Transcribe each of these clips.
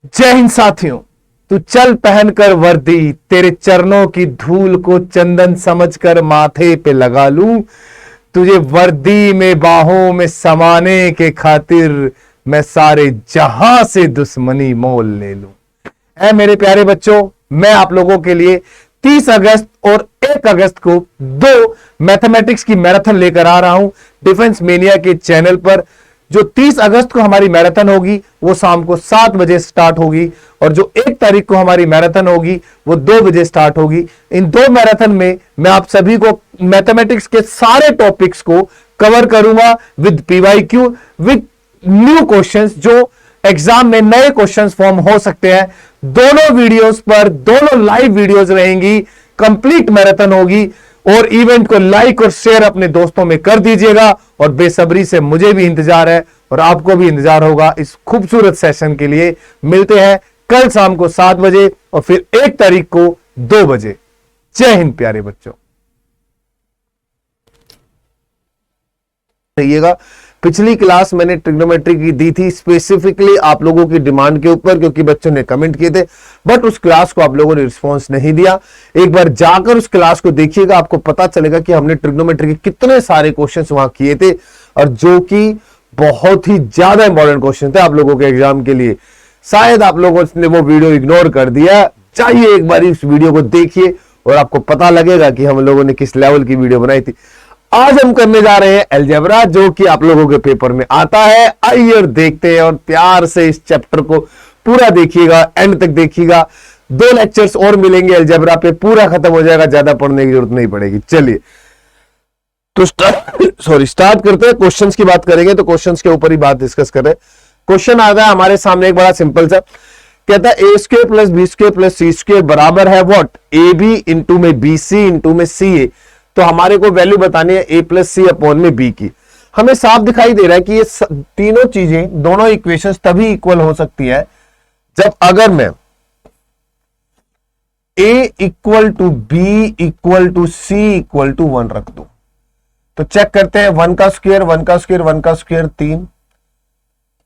जय हिंद साथियों। तू चल पहनकर वर्दी, तेरे चरणों की धूल को चंदन समझकर माथे पे लगा लूं। तुझे वर्दी में बाहों में समाने के खातिर मैं सारे जहां से दुश्मनी मोल ले लूं। ऐ मेरे प्यारे बच्चों, मैं आप लोगों के लिए 30 अगस्त और 1 अगस्त को 2 मैथमेटिक्स की मैराथन लेकर आ रहा हूं डिफेंस मेनिया के चैनल पर। जो 30 अगस्त को हमारी मैराथन होगी वो शाम को 7 बजे स्टार्ट होगी और जो 1 तारीख को हमारी मैराथन होगी वो 2 बजे स्टार्ट होगी। इन 2 मैराथन में मैं आप सभी को मैथमेटिक्स के सारे टॉपिक्स को कवर करूंगा with PYQ, with new questions जो एग्जाम में नए क्वेश्चंस फॉर्म हो सकते हैं। दोनों वीडियोस पर दोनों लाइव वीडियोस रहेंगी, कंप्लीट मैराथन होगी। और इवेंट को लाइक और शेयर अपने दोस्तों में कर दीजिएगा और बेसब्री से मुझे भी इंतजार है और आपको भी इंतजार होगा इस खूबसूरत सेशन के लिए। मिलते हैं कल शाम को 7 बजे और फिर 1 तारीख को 2 बजे। जय हिंद प्यारे बच्चों। रहिएगा। पिछली क्लास मैंने ट्रिग्नोमेट्री की दी थी स्पेसिफिकली आप लोगों की डिमांड के ऊपर, क्योंकि बच्चों ने कमेंट किए थे, बट उस क्लास को आप लोगों ने रिस्पांस नहीं दिया। एक बार जाकर उस क्लास को देखिएगा, आपको पता चलेगा कि हमने ट्रिग्नोमेट्री के कितने सारे क्वेश्चंस वहां किए थे और जो कि बहुत ही ज्यादा इंपॉर्टेंट क्वेश्चन थे आप लोगों के एग्जाम के लिए। शायद आप लोगों ने वो वीडियो इग्नोर कर दिया। चाहिए एक बार इस वीडियो को देखिए और आपको पता लगेगा कि हम लोगों ने किस लेवल की वीडियो बनाई थी। आज हम करने जा रहे हैं अलजेब्रा, जो कि आप लोगों के पेपर में आता है। आइए और देखते हैं और प्यार से इस चैप्टर को पूरा देखिएगा, एंड तक देखिएगा। 2 लेक्चर्स और मिलेंगे अलजेब्रा पे, पूरा खत्म हो जाएगा, ज्यादा पढ़ने की जरूरत नहीं पड़ेगी। चलिए तो स्टार्ट करते हैं। क्वेश्चंस की बात करेंगे तो क्वेश्चंस के ऊपर ही बात डिस्कस करें। क्वेश्चन आता है हमारे सामने एक बड़ा सिंपल सा, कहता है a square plus B square plus C square बराबर है व्हाट, ए बी इंटू में बी सी इंटू में सी ए। तो हमारे को वैल्यू बतानी है ए प्लस सी अपॉन में बी की। हमें साफ दिखाई दे रहा है कि ये तीनों चीजें, दोनों इक्वेशंस तभी इक्वल हो सकती है जब अगर मैं a equal to b equal to c equal to 1 रख दूं। तो चेक करते हैं, 1 का स्क्वायर 1 का स्क्वायर 1 का स्क्वायर 3,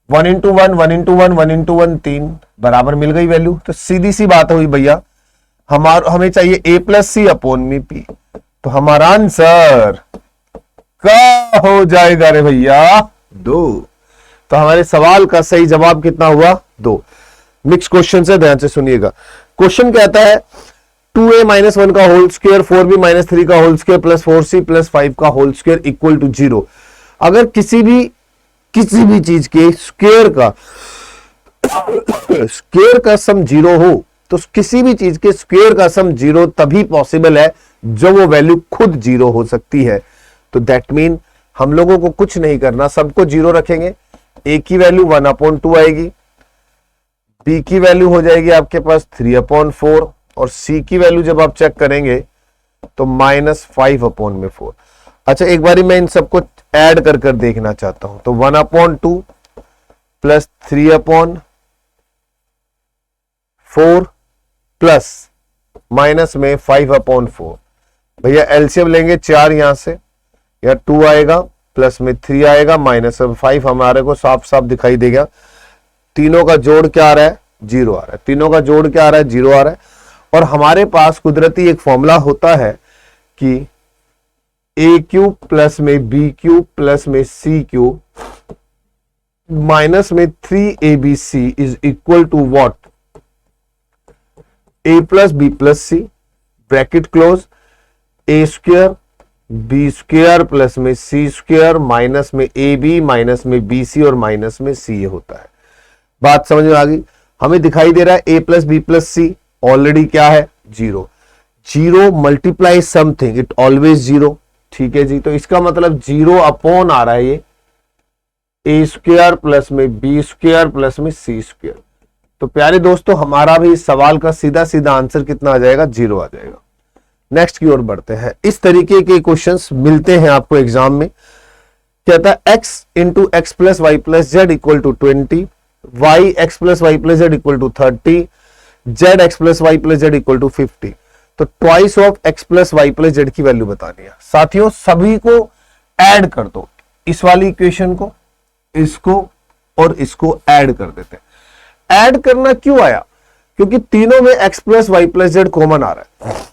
1 इंटू 1 1 इंटू 1 1 इंटू 1 3 बराबर मिल गई वैल्यू। तो सीधी सी बात हुई भैया, हमें चाहिए ए प्लस सी अपॉन में बी। तो हमारा आंसर क्या हो जाएगा रे भैया, 2। तो हमारे सवाल का सही जवाब कितना हुआ, 2। नेक्स्ट क्वेश्चन से ध्यान से सुनिएगा। क्वेश्चन कहता है 2a माइनस 1 का होल स्क्वायर 4b माइनस 3 का whole square plus 4c plus 5 का होल स्क्वायर इक्वल टू 0। अगर किसी भी चीज के स्क्वायर का सम 0 हो तो किसी भी चीज के स्क्वायर का सम 0 तभी पॉसिबल है जो वो वैल्यू खुद 0 हो सकती है। तो दैट मीन हम लोगों को कुछ नहीं करना, सबको 0 रखेंगे। ए की वैल्यू 1/2 आएगी, बी की वैल्यू हो जाएगी आपके पास 3/4 और सी की वैल्यू जब आप चेक करेंगे तो -5/4। अच्छा, एक बारी मैं इन सबको ऐड कर देखना चाहता हूं। तो 1/2 प्लस 3/4 प्लस माइनस में 5/4। भैया एलसीएम लेंगे 4 यहां से, या 2 आएगा प्लस में 3 आएगा माइनस में 5 हमारे को साफ साफ दिखाई देगा। तीनों का जोड़ क्या आ रहा है, 0 आ रहा है। तीनों का जोड़ क्या आ रहा है, 0 आ रहा है। और हमारे पास कुदरती एक फॉर्मूला होता है कि ए क्यूब प्लस में बी क्यूब प्लस में सी क्यूब माइनस में 3abc is equal to what, a plus B plus C bracket close, A square B square plus में सी स्क्वायर माइनस में ए बी माइनस में B C और minus में c ए होता है। बात समझ में आ गई। हमें दिखाई दे रहा है a plus B plus C already क्या है, 0। 0 मल्टीप्लाई समथिंग इट ऑलवेज 0। ठीक है जी, तो इसका मतलब 0 अपॉन आ रहा है ये ए स्क्वायर प्लस में बी स्क्वायर प्लस में सी स्क्वायर। तो प्यारे दोस्तों, हमारा भी इस सवाल का सीधा सीधा आंसर कितना आ जाएगा, 0 आ जाएगा। नेक्स्ट की ओर बढ़ते हैं। इस तरीके के क्वेश्चंस मिलते हैं आपको एग्जाम में। कहता है x into X plus Y plus Z equal to 20, Y X plus Y plus Z equal to 30, Z X plus Y plus Z equal to 50। तो twice of X plus Y plus Z की value बतानी है। साथियों, सभी को add कर दो, इस वाली इक्वेशन को, इसको और इसको ऐड कर देते हैं। ऐड करना क्यों आया? क्योंकि तीनों में x plus Y plus z common आ रहा है।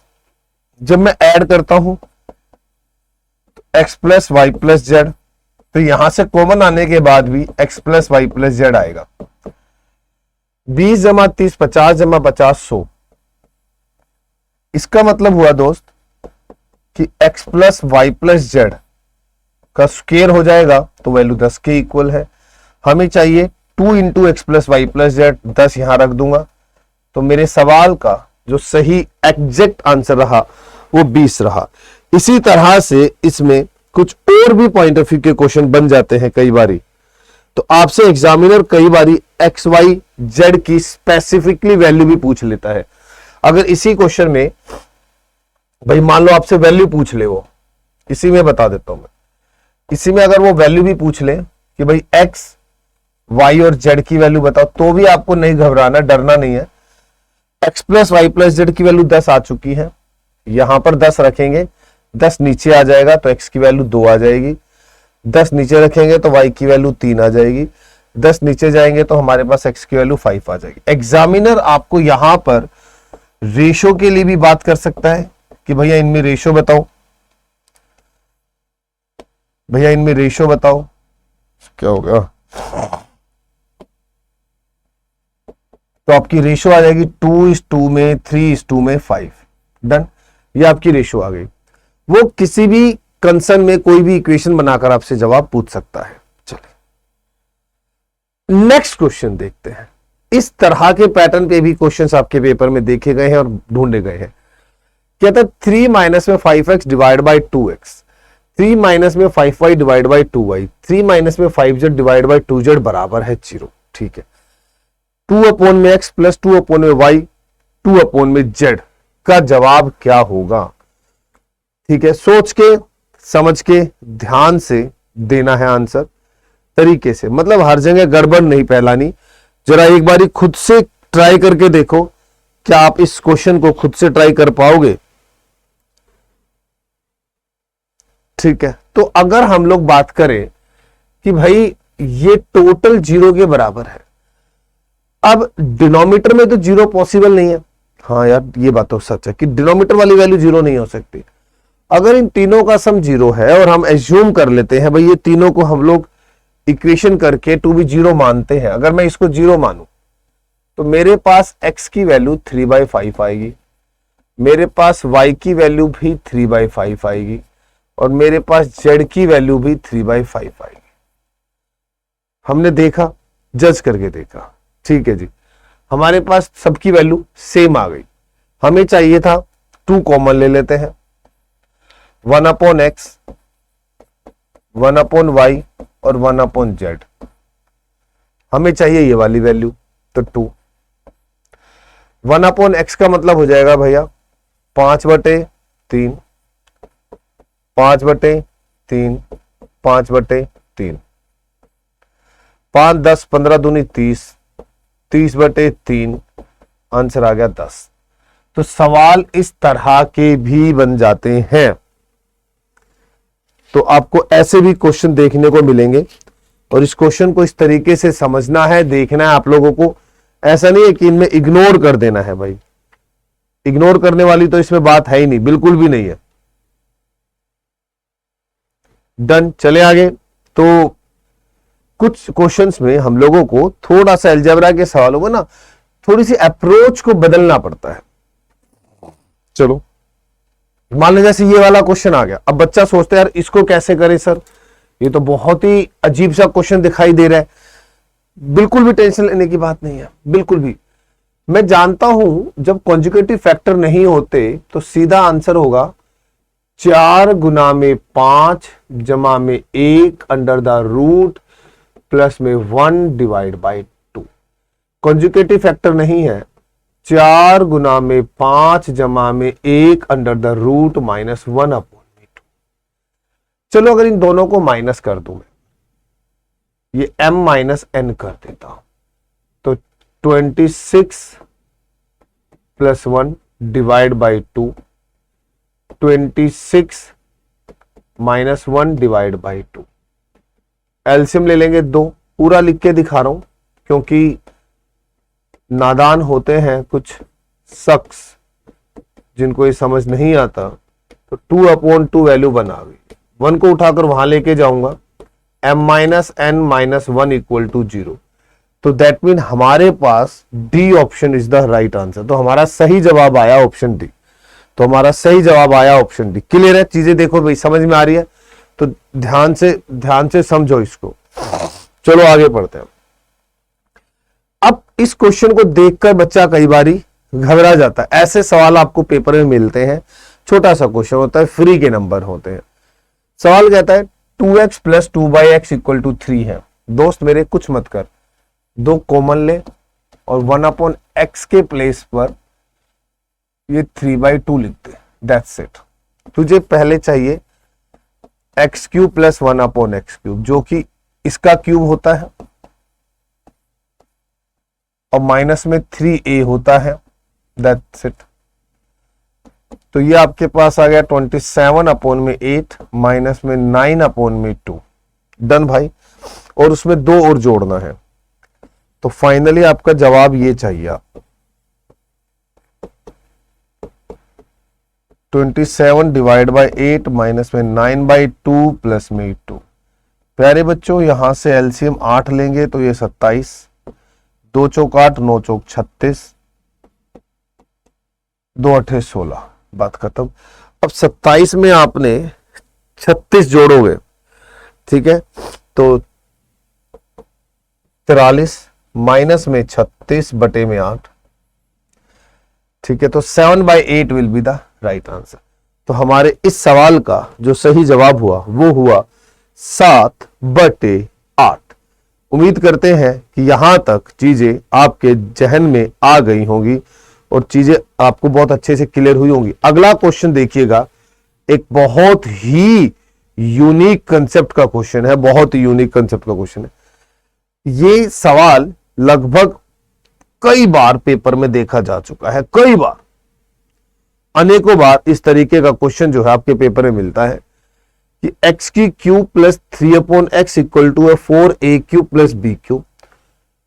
जब मैं ऐड करता हूं तो x plus Y plus z, तो यहां से कॉमन आने के बाद भी x plus Y plus z आएगा। 20 जमा 30 50 जमा 50 100। इसका मतलब हुआ दोस्त कि x plus Y plus Z का स्क्वायर हो जाएगा तो वैल्यू 10 के इक्वल है। हमें चाहिए 2 into X plus Y plus Z, 10 यहां रख दूंगा तो मेरे सवाल का जो सही एग्जैक्ट आंसर रहा वो 20 रहा। इसी तरह से इसमें कुछ और भी पॉइंट ऑफ व्यू के क्वेश्चन बन जाते हैं कई बारी। तो आपसे एग्जामिनर कई बारी एक्स वाई जेड की स्पेसिफिकली वैल्यू भी पूछ लेता है। अगर इसी क्वेश्चन में भाई मान लो आपसे वैल्यू पूछ ले, वो इसी में बता देता हूं मैं, इसी में अगर वो वैल्यू भी पूछ ले कि भाई एक्स वाई और जेड की वैल्यू बताओ, तो भी आपको नहीं घबराना, डरना नहीं है। X plus Y plus Z की वैल्यू 10 आ चुकी है, यहां पर 10 रखेंगे, 10 नीचे आ जाएगा तो एक्स की वैल्यू 2 आ जाएगी, 10 नीचे रखेंगे तो वाई की वैल्यू 3 आ जाएगी, 10 नीचे जाएंगे तो हमारे पास एक्स की वैल्यू 5 आ जाएगी। एग्जामिनर आपको यहां पर रेशो के लिए भी बात कर सकता है कि भैया इनमें रेशो बताओ, भैया इनमें रेशो बताओ। क्या हो गया? तो आपकी रेशो आ जाएगी 2:2 में, 3:2 में 5। डन, ये आपकी रेशो आ गई। वो किसी भी कंसर्न में कोई भी इक्वेशन बनाकर आपसे जवाब पूछ सकता है। चलिए नेक्स्ट क्वेश्चन देखते हैं। इस तरह के पैटर्न पे भी क्वेश्चंस आपके पेपर में देखे गए हैं और ढूंढे गए हैं। कहता है 3 माइनस में 5x divide by 2x, 3 minus में 5y divide by 2y, 3 minus में 5z डिवाइड बाई 2z बराबर है 0। ठीक है, 2 अपॉन में x प्लस 2 अपॉन में y, 2 अपॉन में z का जवाब क्या होगा? ठीक है, सोच के समझ के ध्यान से देना है आंसर तरीके से, मतलब हर जगह गड़बड़ नहीं फैलानी। जरा एक बारी खुद से ट्राई करके देखो, क्या आप इस क्वेश्चन को खुद से ट्राई कर पाओगे? ठीक है, तो अगर हम लोग बात करें कि भाई ये टोटल 0 के बराबर है, अब डिनोमिनेटर में तो 0 पॉसिबल नहीं है। हाँ यार, ये बात तो सच है कि डिनोमिनेटर वाली वैल्यू 0 नहीं हो सकती। अगर इन तीनों का सम 0 है और हम एज्यूम कर लेते हैं भाई ये तीनों को हम लोग इक्वेशन करके टू बी 0 मानते हैं, अगर मैं इसको 0 मानूं तो मेरे पास x की वैल्यू 3/5 आएगी, मेरे पास y की वैल्यू भी 3/5 आएगी और मेरे पास z की वैल्यू भी 3/5 आएगी। हमने देखा, जज करके देखा, ठीक है जी, हमारे पास सबकी वैल्यू सेम आ गई। हमें चाहिए था 2 कॉमन ले लेते हैं, 1 अपॉन x, 1 अपॉन y और 1 अपॉन z। हमें चाहिए ये वाली वैल्यू, तो 2। 1 अपॉन x का मतलब हो जाएगा भैया 5/3, 5/3, 5/3, 5 10 15 दूनी 30, 30/3, आंसर आ गया 10। तो सवाल इस तरह के भी बन जाते हैं। तो आपको ऐसे भी क्वेश्चन देखने को मिलेंगे और इस क्वेश्चन को इस तरीके से समझना है, देखना है आप लोगों को। ऐसा नहीं है कि इनमें इग्नोर कर देना है भाई, इग्नोर करने वाली तो इसमें बात है ही नहीं, बिल्कुल भी नहीं है। डन, चले आगे। तो कुछ क्वेश्चंस में हम लोगों को थोड़ा सा अलजेब्रा के सवालों को ना थोड़ी सी अप्रोच को बदलना पड़ता है। चलो मान लो जैसे ये वाला क्वेश्चन आ गया, अब बच्चा सोचता है यार इसको कैसे करें सर, ये तो बहुत ही अजीब सा क्वेश्चन दिखाई दे रहा है। बिल्कुल भी टेंशन लेने की बात नहीं है, बिल्कुल भी। मैं जानता हूं जब कॉन्जुगेटिव फैक्टर नहीं होते तो सीधा आंसर होगा 4 गुना में 5 जमा में 1 अंडर द रूट प्लस में 1 डिवाइड बाई 2। कॉन्जुगेटिव फैक्टर नहीं है, 4 गुना में 5 जमा में 1 under the root minus 1 upon में 2। चलो अगर इन दोनों को माइनस कर दूं मैं, ये m माइनस n कर देता हूं, तो 26 plus 1 divide by 2, 26 minus 1 divide by 2। LCM ले लेंगे 2, पूरा लिख के दिखा रहा हूं क्योंकि नादान होते हैं कुछ शख्स जिनको ये समझ नहीं आता, तो 2/2 वैल्यू बना गई, 1 को उठाकर वहां लेके जाऊंगा, m-n-1 इक्वल टू 0। तो दैट मीन हमारे पास d option is the right answer. तो हमारा सही जवाब आया ऑप्शन डी। तो हमारा सही जवाब आया ऑप्शन डी। क्लियर है? चीजें देखो भाई, समझ में आ रही है? तो ध्यान से समझो इसको। चलो आगे पढ़ते हैं। अब इस क्वेश्चन को देखकर बच्चा कई बारी घबरा जाता है। ऐसे सवाल आपको पेपर में मिलते हैं, छोटा सा क्वेश्चन होता है, फ्री के नंबर होते हैं। सवाल कहता है 2x plus 2/x equal to 3 है। दोस्त मेरे कुछ मत कर, 2 कॉमन ले और 1/x के प्लेस पर ये 3/2 लिख दे। That's it. तुझे पहले चाहिए x³ प्लस 1/x³, जो कि इसका क्यूब होता है और माइनस में 3a होता है। That's it. तो ये आपके पास आ गया 27/8 माइनस में 9/2। डन भाई। और उसमें 2 और जोड़ना है। तो फाइनली आपका जवाब ये चाहिए आपको, 27 डिवाइड बाई 8 माइनस में 9/2 प्लस में 2। प्यारे बच्चों, यहां से एलसीएम 8 लेंगे तो ये 27, 2 चौक 8, 9 चौक 36, 2 8 16। बात खत्म। अब 27 में आपने 36 जोड़ोगे, ठीक है, तो 43 माइनस में 36 बटे में 8, ठीक है। तो 7/8 will be the right answer. तो हमारे इस सवाल का जो सही जवाब हुआ वो हुआ 7/8। उम्मीद करते हैं कि यहां तक चीजें आपके जहन में आ गई होंगी और चीजें आपको बहुत अच्छे से क्लियर हुई होंगी। अगला क्वेश्चन देखिएगा, एक बहुत ही यूनिक कंसेप्ट का क्वेश्चन है, बहुत ही यूनिक कंसेप्ट का क्वेश्चन है। ये सवाल लगभग कई बार पेपर में देखा जा चुका है, कई बार, अनेकों बार इस तरीके का क्वेश्चन जो है आपके पेपर में मिलता है कि x³ plus 3/x equal to 4a³ plus b³,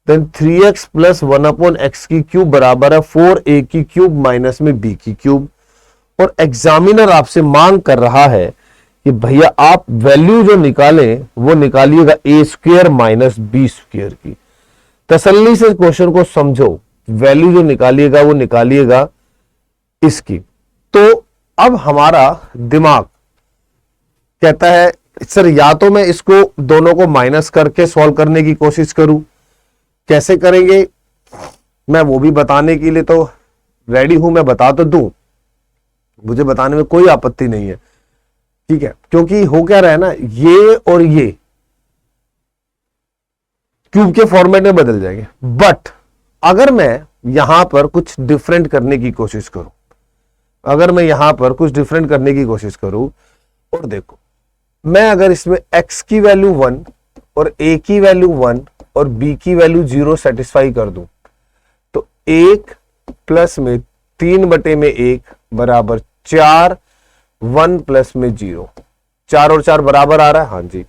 then 3x plus 1/x³ बराबर है 4a³ माइनस में b³। और एग्जामिनर आपसे मांग कर रहा है कि भैया आप वैल्यू जो निकालें वो निकालिएगा a² माइनस b² की। तसल्ली से क्वेश्चन को समझो, वैल्यू जो निकालिएगा वो निकालिएगा इसकी। तो अब हमारा दिमाग कहता है सर या तो मैं इसको दोनों को माइनस करके सॉल्व करने की कोशिश करूं, कैसे करेंगे मैं वो भी बताने के लिए तो रेडी हूं, मैं बता तो दूं, मुझे बताने में कोई आपत्ति नहीं है, ठीक है, क्योंकि हो क्या रहा है ना, ये और ये क्यूब के फॉर्मेट में बदल जाएंगे। बट अगर मैं यहां पर कुछ डिफरेंट करने की कोशिश करूं, अगर मैं यहां पर कुछ डिफरेंट करने की कोशिश करूं, और देखो मैं अगर इसमें x की वैल्यू 1 और a की वैल्यू 1 और b की वैल्यू 0 सेटिस्फाई कर दूं, तो 1 प्लस में 3 बटे में 1 बराबर 4, 1 प्लस में 0, 4 और 4 बराबर आ रहा है, हाँ जी,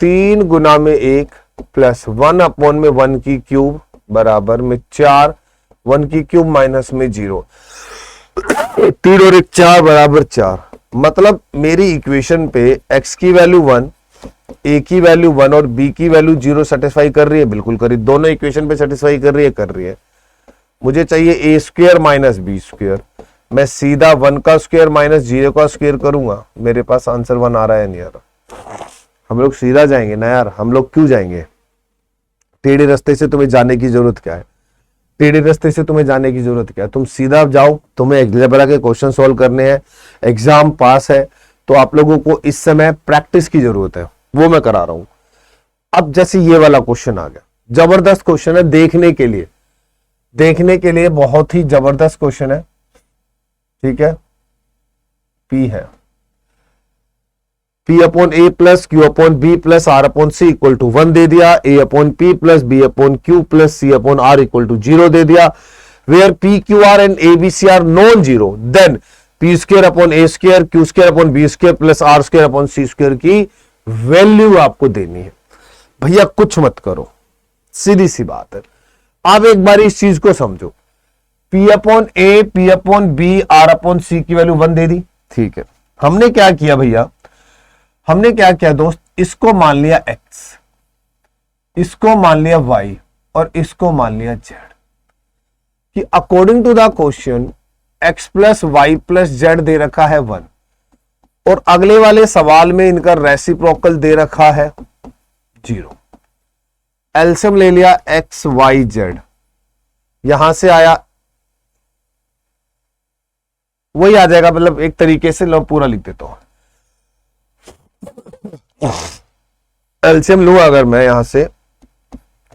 3 गुना में 1 प्लस 1/1 की क्यूब बराबर में 4, 1 की क्यूब माइनस में 0, 3 और 1 4 बराबर 4। मतलब मेरी इक्वेशन पे x की वैल्यू 1, a की वैल्यू 1 और b की वैल्यू 0 सेटिस्फाई कर रही है, बिल्कुल कर रही है, दोनों इक्वेशन पे सेटिस्फाई कर रही है। मुझे चाहिए a² माइनस b²। मैं सीधा 1 का स्क्वायर माइनस 0 का स्क्वायर करूंगा, मेरे पास आंसर 1 आ रहा है नहीं आ रहा। हम लोग सीधा जाएंगे ना यार, हम लोग क्यों जाएंगे टेढ़े रास्ते से? तुम्हें जाने की जरूरत क्या है? टेढ़े रास्ते से तुम्हें जाने की जरूरत क्या है? तुम सीधा जाओ, तुम्हें अलजेब्रा के क्वेश्चन सॉल्व करने हैं, एग्जाम पास है, तो आप लोगों को इस समय प्रैक्टिस की जरूरत है, वो मैं करा रहा हूं। अब जैसे ये वाला क्वेश्चन आ गया, जबरदस्त क्वेश्चन है देखने के लिए बहुत ही जबरदस्त क्वेश्चन है, ठीक है। P है P/A plus Q/B plus R/C equal to 1 दे दिया, A/P plus B/Q plus C/R equal to 0 दे दिया। Where PQR and ABC are non zero, then P²/A², Q²/B² plus R²/C² की वैल्यू आपको देनी है। भैया कुछ मत करो, सीधी सी बात है, अब एक बार इस चीज को समझो, P upon a, P upon b, R upon c की वैल्यू 1 दे दी, ठीक है। हमने क्या किया भैया, हमने क्या किया दोस्त, इसको मान लिया x, इसको मान लिया y और इसको मान लिया z, कि according to the question x plus Y plus z दे रखा है 1 और अगले वाले सवाल में इनका रेसिप्रोकल दे रखा है 0। एलसीएम ले लिया x y z, यहां से आया वही आ जाएगा, मतलब एक तरीके से लो पूरा लिख देता हूं। एलसीएम लूं अगर मैं यहां से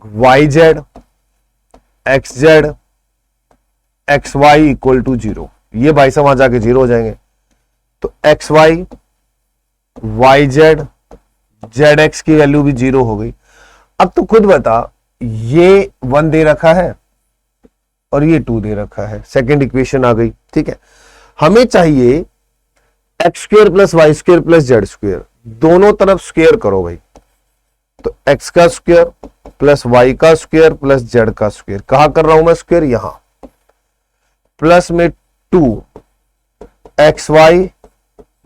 Y Z X Z X Y equal to 0, ये भाई साहब वहां जाके 0 हो जाएंगे। तो X Y Y Z Z X की वैल्यू भी 0 हो गई। अब तो खुद बता, ये 1 दे रखा है और ये 2 दे रखा है, सेकेंड इक्वेशन आ गई, ठीक है। हमें चाहिए X square plus Y square plus Z square, दोनों तरफ स्क्वेयर करो भाई। तो एक्स का स्क्वेयर प्लस वाई का स्क्वेयर प्लस जेड का स्क्वेयर, कहां कर रहा हूं मैं स्क्वेयर, यहां, प्लस में 2 X Y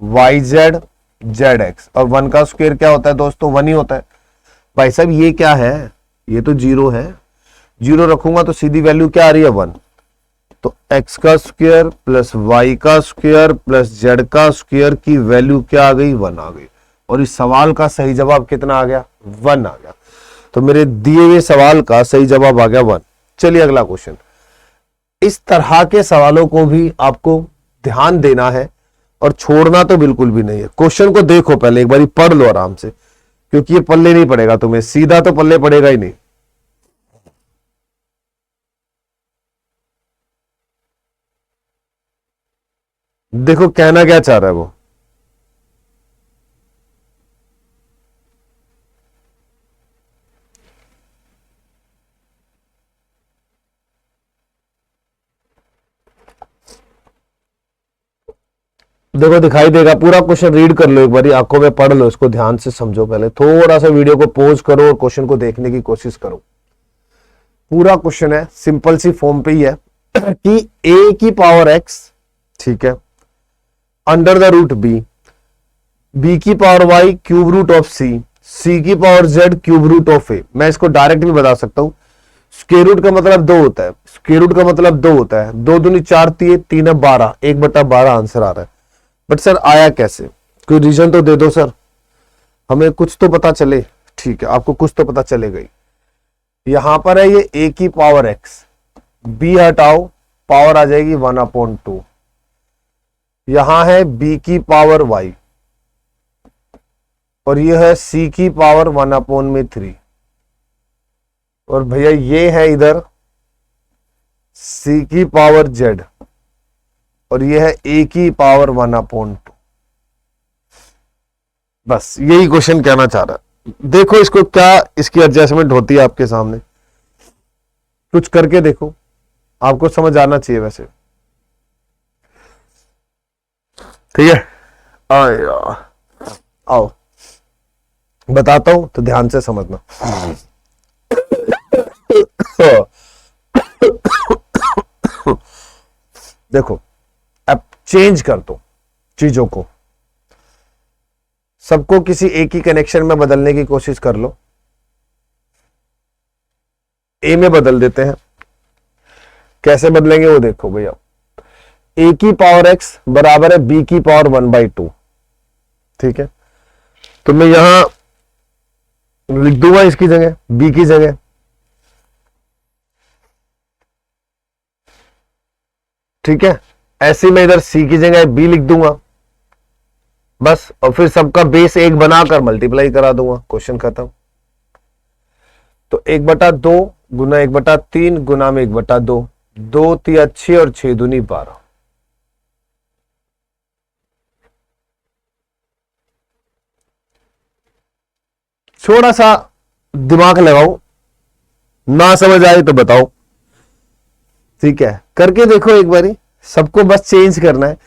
Y Z Z X, और 1 का स्क्वेयर क्या होता है दोस्तों, 1 ही होता है। भाई साहब ये क्या है, ये तो 0 है, 0 रखूंगा तो सीधी वैल्यू क्या आ रही है 1। तो x का स्क्वायर प्लस y का स्क्वायर प्लस z का स्क्वायर की वैल्यू क्या आ गई, 1 आ गई। और इस सवाल का सही जवाब कितना आ गया, 1 आ गया। तो मेरे दिए हुए सवाल का सही जवाब आ गया 1। चलिए अगला क्वेश्चन। इस तरह के सवालों को भी आपको ध्यान देना है और छोड़ना तो बिल्कुल भी नहीं है। क्वेश्चन को देखो पहले एक बार, पढ़ लो आराम से, क्योंकि ये पल्ले नहीं पड़ेगा तुम्हें, सीधा तो पल्ले पड़ेगा ही नहीं। देखो कहना क्या चाह रहा है वो, देखो दिखाई देगा, पूरा क्वेश्चन रीड कर लो एक बार, आंखों में पढ़ लो, इसको ध्यान से समझो। पहले थोड़ा सा वीडियो को पॉज करो और क्वेश्चन को देखने की कोशिश करो। पूरा क्वेश्चन है, सिंपल सी फॉर्म पे ही है कि a की पावर x, ठीक है, अंडर द रूट b की power y cube root of c की power z cube root of a। मैं इसको डायरेक्ट भी बता सकता हूं, स्क्वायर रूट का मतलब 2 होता है, स्क्वायर रूट का मतलब 2 होता है, 2 दूनी 4 3 12, 1/12 आंसर आ रहा है। बट सर आया कैसे, कोई रीजन तो दे दो सर, हमें कुछ तो पता चले। ठीक है, आपको कुछ तो पता चलेगा ही। यहां पर है ये a की पावर x, b हटाओ, पावर आ जाएगी 1/2। यहां है b की पावर y और ये है c की पावर 1/3। और भैया ये है इधर c की पावर z और ये है a की पावर 1/2। बस यही क्वेश्चन कहना चाह रहा है। देखो इसको क्या इसकी एडजस्टमेंट होती है आपके सामने, कुछ करके देखो, आपको समझ आना चाहिए वैसे। ठीक है, आओ बताता हूं तो ध्यान से समझना। देखो अब चेंज कर दो चीजों को, सबको किसी एक ही कनेक्शन में बदलने की कोशिश कर लो। ए में बदल देते हैं, कैसे बदलेंगे वो देखो भैया। ए की पावर एक्स बराबर है बी की पावर 1/2। ठीक है, तो मैं यहां लिख दूंगा इसकी जगह बी की जगह, ठीक है। ऐसे में इधर सी की जगह बी लिख दूंगा बस, और फिर सबका बेस 1 बनाकर मल्टीप्लाई करा दूंगा, क्वेश्चन खत्म। तो 1/2 गुना 1/3 गुना में 1/2, 2 3 6 और 6 दूनी 12। थोड़ा सा दिमाग लगाओ, ना समझ आए तो बताओ, ठीक है, करके देखो एक बारी। सबको बस चेंज करना है।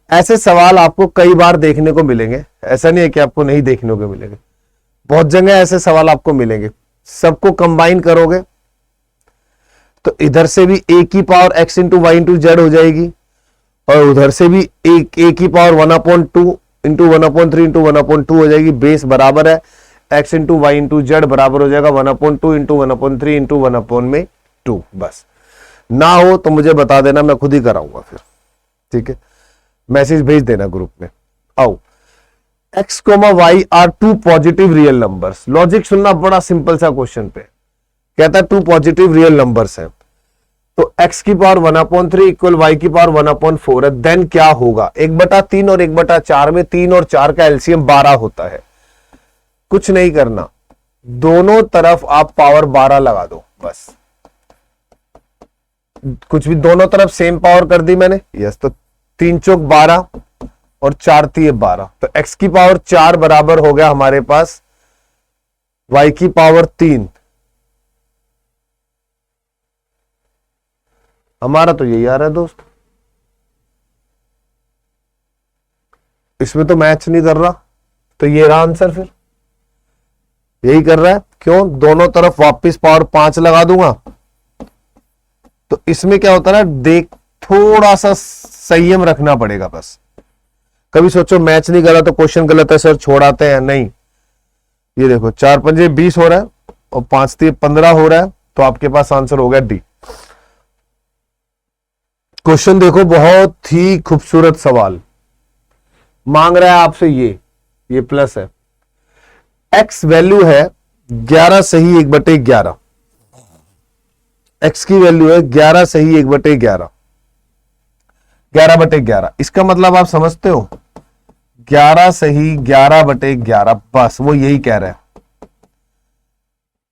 ऐसे सवाल आपको कई बार देखने को मिलेंगे, ऐसा नहीं है कि आपको नहीं देखने को मिलेंगे, बहुत जगह ऐसे सवाल आपको मिलेंगे। सबको कंबाइन करोगे तो इधर से भी a की power x into Y into Z हो जाएगी, और उधर से भी a की पावर 1/2 इंटू 1/3 इंटू 1/2 हो जाएगी। बेस बराबर है x into Y into Z बराबर हो जाएगा 1/2 इंटू 1/3 इंटू 1/2। बस ना हो तो मुझे बता देना, मैं खुद ही कराऊंगा फिर, ठीक है, मैसेज भेज देना ग्रुप में। आओ, x, y are two positive real numbers. Logic सुनना, बड़ा सिंपल सा क्वेश्चन पे कहता है टू पॉजिटिव रियल नंबर्स हैं, तो x की पावर 1/3 इक्वल y की पावर 1/4 है। देन क्या होगा, 1/3 और 1/4 में 3 और 4 का एलसीएम 12 होता है। कुछ नहीं करना, दोनों तरफ आप पावर 12 लगा दो, बस कुछ भी, दोनों तरफ सेम पावर कर दी मैंने, यस। तो 3 चौक 12 और 4 3 12, तो x की पावर 4 बराबर हो गया हमारे पास y की पावर 3। हमारा तो यही आ रहा है दोस्त, इसमें तो मैच नहीं कर रहा, तो ये रहा आंसर, फिर यही कर रहा है। क्यों, दोनों तरफ वापस पावर 5 लगा दूंगा, तो इसमें क्या होता है ना, देख थोड़ा सा संयम रखना पड़ेगा बस। कभी सोचो मैच नहीं करा तो क्वेश्चन गलत है सर, छोड़ाते हैं, नहीं। ये देखो 4 पंजे 20 हो रहा है और 5 3 15 हो रहा है, तो आपके पास आंसर हो गया डी। क्वेश्चन देखो, बहुत ही खूबसूरत सवाल मांग रहा है आपसे, ये प्लस है। एक्स वैल्यू है 11 सही 1/11, एक्स की वैल्यू है 11 सही 1/11, 11/11। इसका मतलब आप समझते हो, 11 सही 11/11, बस वो यही कह रहा है।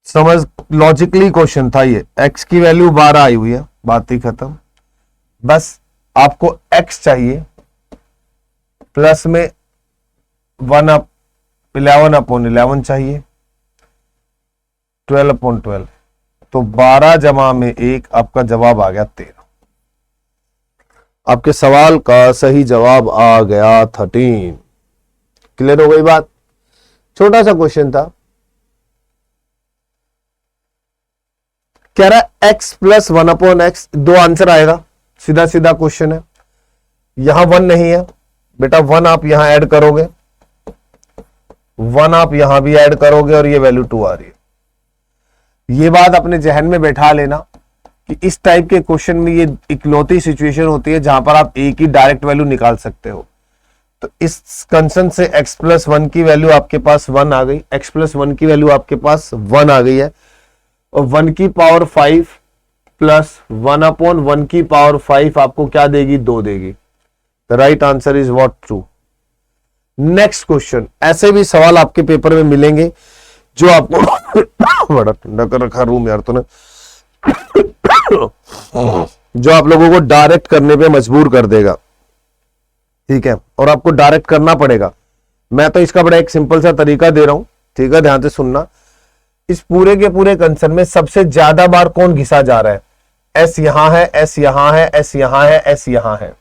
समझ, लॉजिकली क्वेश्चन था ये। एक्स की वैल्यू 12 आई हुई है, बात ही खत्म। बस आपको एक्स चाहिए, प्लस में 11/11 चाहिए, 12/12, तो 12 जमा में 1, आपका जवाब आ गया 13। आपके सवाल का सही जवाब आ गया 13। क्लियर हो गई बात, छोटा सा क्वेश्चन था। कह रहा है x प्लस 1/x, 2 आंसर आएगा, सीधा सीधा क्वेश्चन है। यहां 1 नहीं है बेटा, 1 आप यहां ऐड करोगे, 1 आप यहां भी ऐड करोगे, और ये वैल्यू 2 आ रही है। ये बात अपने जहन में बैठा लेना कि इस टाइप के क्वेश्चन में ये इकलौती सिचुएशन होती है जहां पर आप एक ही डायरेक्ट वैल्यू निकाल सकते हो। तो इस कंसेप्ट से x प्लस 1 की वैल्यू आपके पास 1 आ गई, x प्लस 1 की वैल्यू आपके पास 1 आ गई है, और 1 की पावर 5 प्लस 1/1 की पावर 5 आपको क्या देगी, 2 देगी। The right answer is what, true. Next question, ऐसे भी सवाल आपके पेपर में मिलेंगे जो आपको बड़ा ठंडा कर रखा रूम यार तूने, जो आप लोगों को डायरेक्ट करने पे मजबूर कर देगा, ठीक है, और आपको डायरेक्ट करना पड़ेगा। मैं तो इसका बड़ा एक सिंपल सा तरीका दे रहा हूं, ठीक है, ध्यान से सुनना। इस पूरे के पूरे कंसर्न में सबसे ज्यादा बार कौन घिसा जा रहा है, एस यहां है, एस यहां है, एस यहां है, एस यहां है,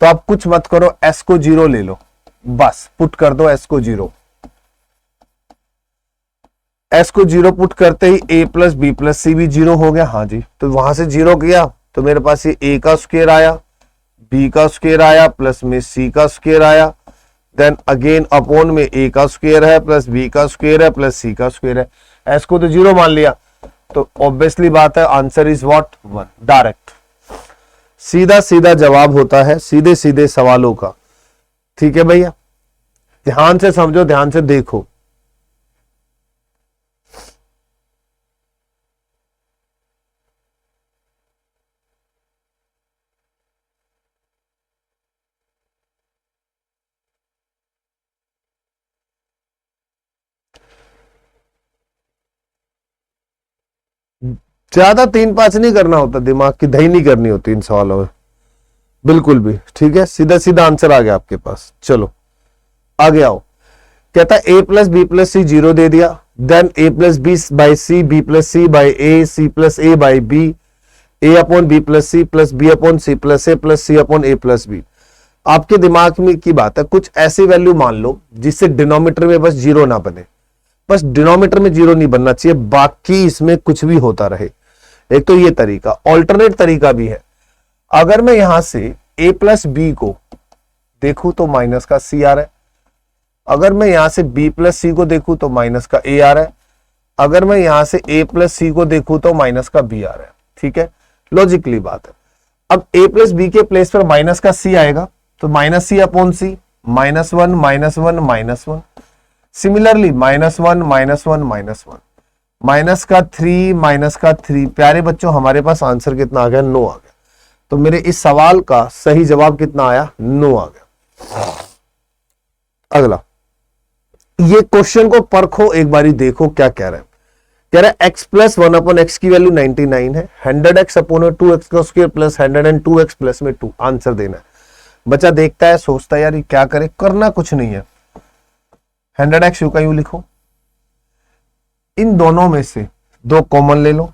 तो आप कुछ मत करो, एस को 0 ले लो, बस पुट कर दो एस को 0। एस को 0 पुट करते ही a प्लस बी प्लस सी भी 0 हो गया, हाँ जी। तो वहां से 0 किया तो मेरे पास ये a का स्क्वायर आया, b का स्क्वायर आया, प्लस में c का स्क्वायर आया, देन अगेन अपॉन में a का स्क्वायर है, प्लस b का स्क्वायर है, प्लस c का स्क्वायर है। s को तो 0 मान लिया, तो ऑब्वियसली बात है आंसर इज व्हाट, 1। डायरेक्ट सीधा सीधा जवाब होता है सीधे सीधे सवालों का, ठीक है भैया। ध्यान से समझो, ध्यान से देखो। ज्यादा 3-5 नहीं करना होता, दिमाग की दही नहीं करनी होती इन सवालों में बिल्कुल भी, ठीक है। सीधा सीधा आंसर आ गया आपके पास। चलो आगे आओ। कहता है a plus B plus C 0 दे दिया, then a plus B by C, B plus C by A, C plus A by B, a upon B plus C plus B upon C plus A plus C upon A plus B. आपके दिमाग में की बात है, कुछ ऐसी value मान लो जिससे डिनोमिनेटर में बस 0 ना बने, बस डिनोमिनेटर में 0 नहीं बनना चाहिए, बाकी इसमें कुछ भी होता रहे। एक तो ये तरीका, ऑल्टरनेट तरीका भी है। अगर मैं यहां से a प्लस बी को देखूं तो माइनस का c आ रहा है, अगर मैं यहां से b प्लस सी को देखूं तो माइनस का a आ रहा है, अगर मैं यहां से a प्लस सी को देखूं तो माइनस का b आ रहा है। ठीक है, लॉजिकली बात है। अब a प्लस बी के प्लेस पर माइनस का c आएगा तो minus c upon c, minus one minus one minus one. Similarly minus one minus one minus one, minus का थ्री माइनस का थ्री। प्यारे बच्चों हमारे पास आंसर कितना आ गया? 9 आ गया। तो मेरे इस सवाल का सही जवाब कितना आया? 9 आ गया। अगला, ये क्वेश्चन को परखो, एक बारी देखो क्या कह रहा है। कह रहा है x प्लस 1 अपॉन एक्स की वैल्यू 99 है, 100x अपॉन 2x का स्क्वायर प्लस 102x प्लस में 2 आंसर देना है। बच्चा देखता है, सोचता है यार ये क्या करे, करना कुछ नहीं है। 100x यू का यू लिखो, इन दोनों में से 2 कॉमन ले लो,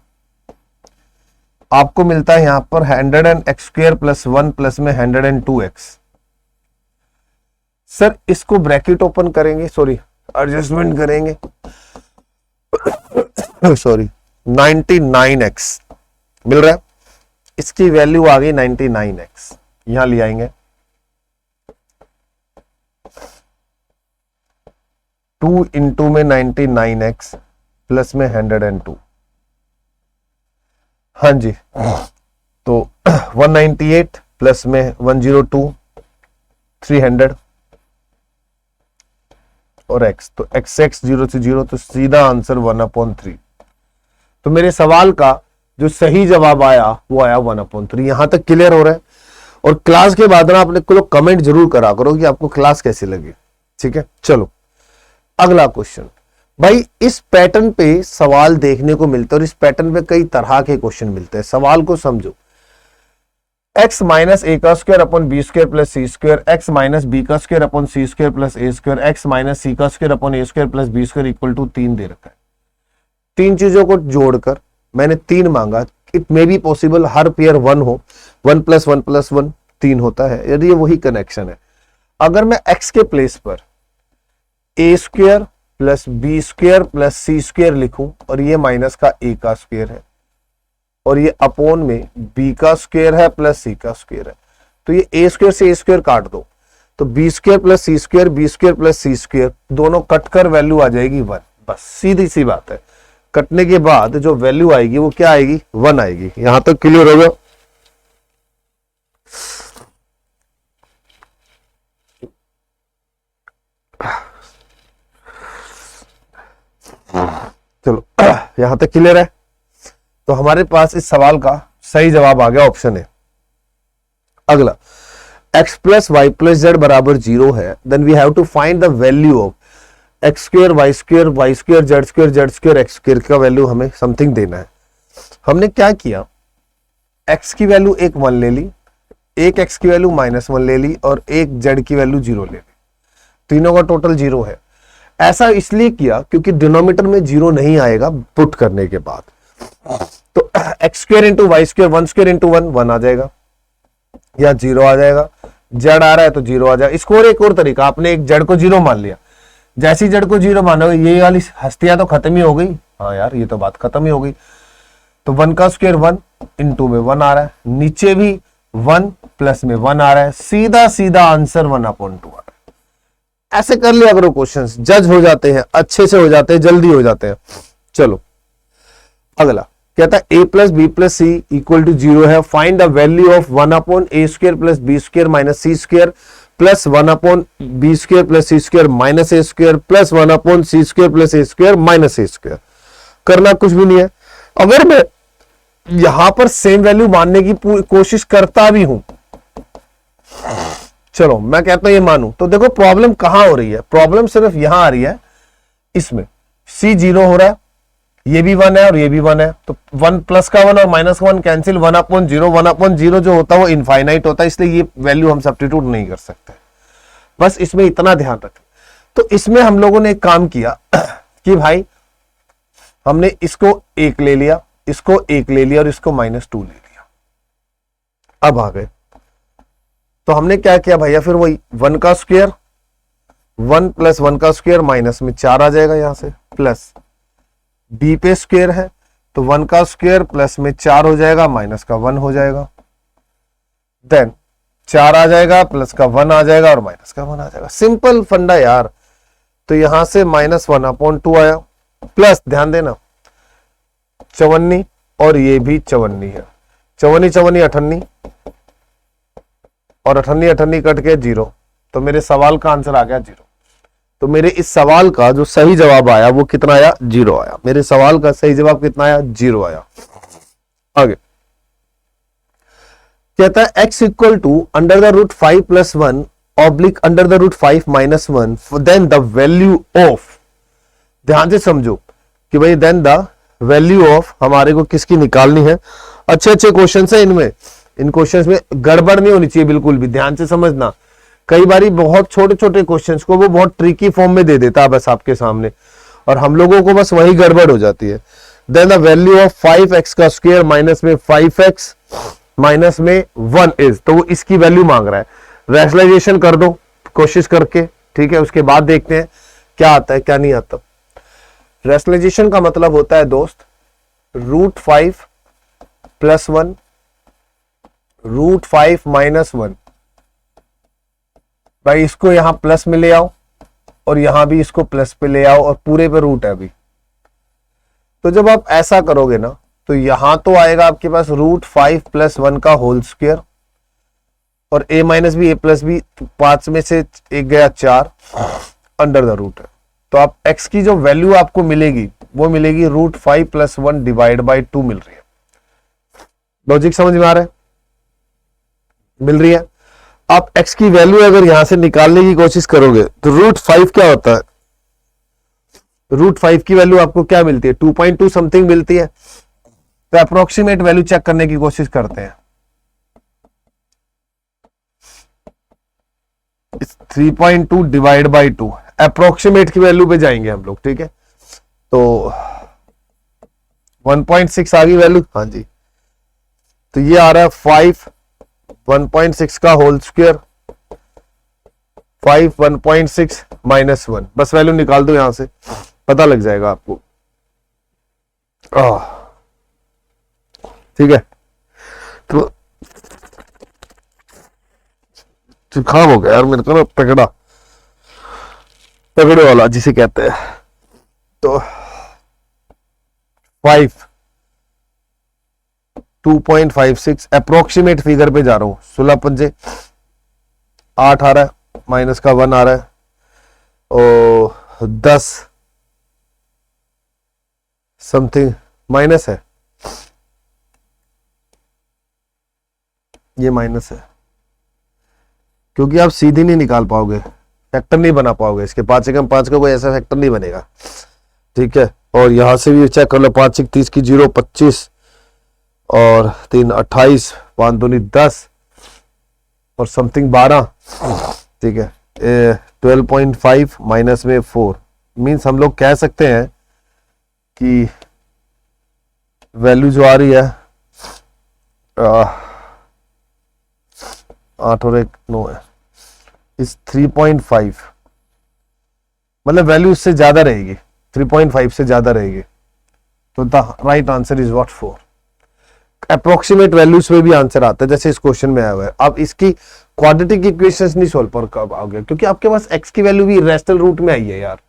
आपको मिलता है यहां पर 100x स्क्वायर प्लस 1 प्लस में 102x। सर इसको ब्रैकेट ओपन करेंगे, सॉरी एडजस्टमेंट करेंगे, सॉरी 99x मिल रहा है, इसकी वैल्यू आ गई 99x, यहां ले आएंगे 2 इंटू में 99x प्लस में 102। हाँ जी, तो 198 प्लस में 102 300 और x, तो x 0 से 0, तो सीधा आंसर 1/3। तो मेरे सवाल का जो सही जवाब आया वो आया 1/3। यहां तक क्लियर हो रहा है। और क्लास के बाद ना अपने को कमेंट जरूर करा करो कि आपको क्लास कैसी लगी। ठीक है, चलो अगला क्वेश्चन। भाई इस पैटर्न पे सवाल देखने को मिलता है और इस पैटर्न पे कई तरह के क्वेश्चन मिलते हैं। सवाल को समझो, x माइनस ए का square upon b square plus सी स्क्वायर, एक्स माइनस बी का square upon c square plus ए स्क्वायर, एक्स माइनस सी का square upon a square plus B square equal to 3 दे रखा है। 3 चीजों को जोड़कर मैंने 3 मांगा। इट मे बी पॉसिबल हर पेयर 1 हो, 1 प्लस 1 प्लस 1 3 होता है, यदि ये वही कनेक्शन है। अगर मैं x के प्लेस पर a square plus B square plus C square लिखूं और ये माइनस का ए का स्क्वायर है और ये अपॉन में बी का स्क्वायर है प्लस सी का स्क्वायर है, तो ये ए स्क्वायर से ए स्क्वायर काट दो, तो बी स्क्वायर प्लस सी स्क्वायर, बी स्क्वायर प्लस सी स्क्वायर, दोनों कटकर वैल्यू आ जाएगी 1। बस सीधी सी बात है, कटने के बाद जो वैल्यू आएगी वो क्या आएगी? 1 आएगी। यहां तक क्लियर हो गया? चलो यहां तक क्लियर है। तो हमारे पास इस सवाल का सही जवाब आ गया, ऑप्शन है। अगला, x plus Y plus Z बराबर 0 है, then we have to find the value of X square Y square Z square X square का वैल्यू हमें समथिंग देना है। हमने क्या किया, x की वैल्यू 1 ले ली, एक x की वैल्यू -1 ले ली और एक z की वैल्यू 0 ले ली, तीनों का टोटल 0 है। ऐसा इसलिए किया क्योंकि डिनोमिनेटर में 0 नहीं आएगा पुट करने के बाद, तो X square into Y square 1 square into 1 आ जाएगा या 0 आ जाएगा। जेड आ रहा है तो 0 आ जाएगा। इसको और एक और तरीका, आपने एक जेड को 0 मान लिया, जैसी जेड को 0 मानोगे ये वाली हस्तियां तो खत्म ही हो गई। हाँ यार ये तो बात खत्म ही हो गई। तो 1 का स्क्वायर 1 इंटू में 1 आ रहा है, नीचे भी 1 प्लस में 1 आ रहा है, सीधा सीधा आंसर 1/2 आ रहा है। ऐसे कर लिया करो, क्वेश्चंस जज हो जाते हैं, अच्छे से हो जाते हैं, जल्दी हो जाते हैं। चलो अगला कहता है a plus B plus C equal to 0 है, find the value of 1/a square plus B square minus C square plus 1/b square plus C square minus A square plus 1/c square plus A square minus A square. करना कुछ भी नहीं है। अगर मैं यहां पर सेम वैल्यू मानने की कोशिश करता भी हूं, चलो मैं कहता हूं ये मानूं, तो देखो प्रॉब्लम कहां हो रही है। प्रॉब्लम सिर्फ यहां आ रही है, इसमें c 0 हो रहा है, ये भी 1 है और ये भी 1 है, तो 1 प्लस का 1 और माइनस 1 कैंसिल, 1/0 जो होता है वो इनफाइनाइट होता है, इसलिए ये वैल्यू हम सब्स्टिट्यूट नहीं कर सकते। बस इसमें इतना ध्यान रखें। तो इसमें हम लोगों ने एक काम किया कि भाई हमने इसको 1 ले लिया, इसको 1 ले लिया और इसको -2 ले लिया। अब आ गए तो हमने क्या किया भैया, फिर वही 1 का स्क्वायर 1 प्लस 1 का स्क्वायर माइनस में 4 आ जाएगा यहां से, प्लस b पे स्क्वायर है तो 1 का स्क्वायर प्लस में 4 हो जाएगा, माइनस का 1 हो जाएगा, देन 4 आ जाएगा, प्लस का 1 आ जाएगा और माइनस का 1 आ जाएगा। सिंपल फंडा यार। तो यहां से -1/2 आया, प्लस ध्यान देना 54 और ये भी 54 है, 54 54 98 और 98 98 कट के 0। तो मेरे सवाल का आंसर आ गया 0। तो मेरे इस सवाल का जो सही जवाब आया वो कितना आया? 0 आया। मेरे सवाल का सही जवाब कितना आया? 0 आया। आगे कहता है x equal to √5 + 1 oblique √5 - 1 then the value of, ध्यान से समझो कि भाई देन द वैल्यू ऑफ हमारे को किसकी निकालनी है। अच्छे अच्छे क्वेश्चन है इनमें, इन क्वेश्चंस में गड़बड़ नहीं होनी चाहिए बिल्कुल भी, ध्यान से समझना। कई बारी बहुत छोटे छोटे क्वेश्चंस को वो बहुत ट्रिकी फॉर्म में दे देता है बस आपके सामने, और हम लोगों को बस वही गड़बड़ हो जाती है। Then the value of 5x का स्क्वायर माइनस में 5x माइनस में 1 इज, तो वो इसकी वैल्यू मांग रहा है। रैशनलाइजेशन कर दो कोशिश करके, ठीक है, उसके बाद देखते हैं क्या आता है क्या नहीं आता। रैशनलाइजेशन का मतलब होता है दोस्त √5 + 1 √5 - 1। भाई इसको यहां प्लस में ले आओ और यहां भी इसको प्लस पे ले आओ और पूरे पे रूट है अभी। तो जब आप ऐसा करोगे ना तो यहां तो आएगा आपके पास √5 + 1 का होल स्क्वायर और a - b a + b, 5 में से एक गया 4 अंडर द रूट है। तो आप x की जो वैल्यू आपको मिलेगी वो मिलेगी √5 + 1 डिवाइड बाई 2 मिल रही है। लॉजिक समझ में आ रहा है? मिल रही है। आप x की वैल्यू अगर यहां से निकालने की कोशिश करोगे तो √5 क्या होता है? √5 की वैल्यू आपको क्या मिलती है? 2.2 समथिंग मिलती है। तो अप्रोक्सीमेट वैल्यू चेक करने की कोशिश करते हैं। 3.2 डिवाइड बाई 2, अप्रोक्सीमेट की वैल्यू पे जाएंगे हम लोग, ठीक है। तो 1.6 आ गई वैल्यू, हाँ जी। तो ये आ रहा है 5 1.6 का होल स्क्वायर 5 1.6 - 1, बस वैल्यू निकाल दो यहां से, पता लग जाएगा आपको। ठीक है, तो जुकाम हो गया यार मेरे को ना, तगड़ा तगड़े वाला जिसे कहते हैं। तो 5 2.56 अप्रोक्सीमेट फिगर पे जा रहा हूं। 16 पंजे 8 आ रहा है, माइनस का 1 आ रहा है और 10 समथिंग माइनस है, ये माइनस है क्योंकि आप सीधी नहीं निकाल पाओगे, फैक्टर नहीं बना पाओगे इसके। 5 एकम 5 का कोई ऐसा फैक्टर नहीं बनेगा, ठीक है। और यहां से भी चेक कर लो, 5 1 30 की 0 25 और 3 28 5 2 10 और समथिंग 12, ठीक है। 12.5 माइनस में 4 मीन्स हम लोग कह सकते हैं कि वैल्यू जो आ रही है 8 और 1 9 है, इस 3.5, मतलब वैल्यू इससे ज्यादा रहेगी, 3.5 से ज्यादा रहेगी। तो the right answer is what 4। Approximate values में भी आंसर आता है जैसे इस क्वेश्चन में आया हुआ है। आप इसकी क्वाड्रेटिक इक्वेशंस नहीं सोल्व कर पाओगे क्योंकि आपके पास x की वैल्यू भी रेशनल रूट में आई है यार,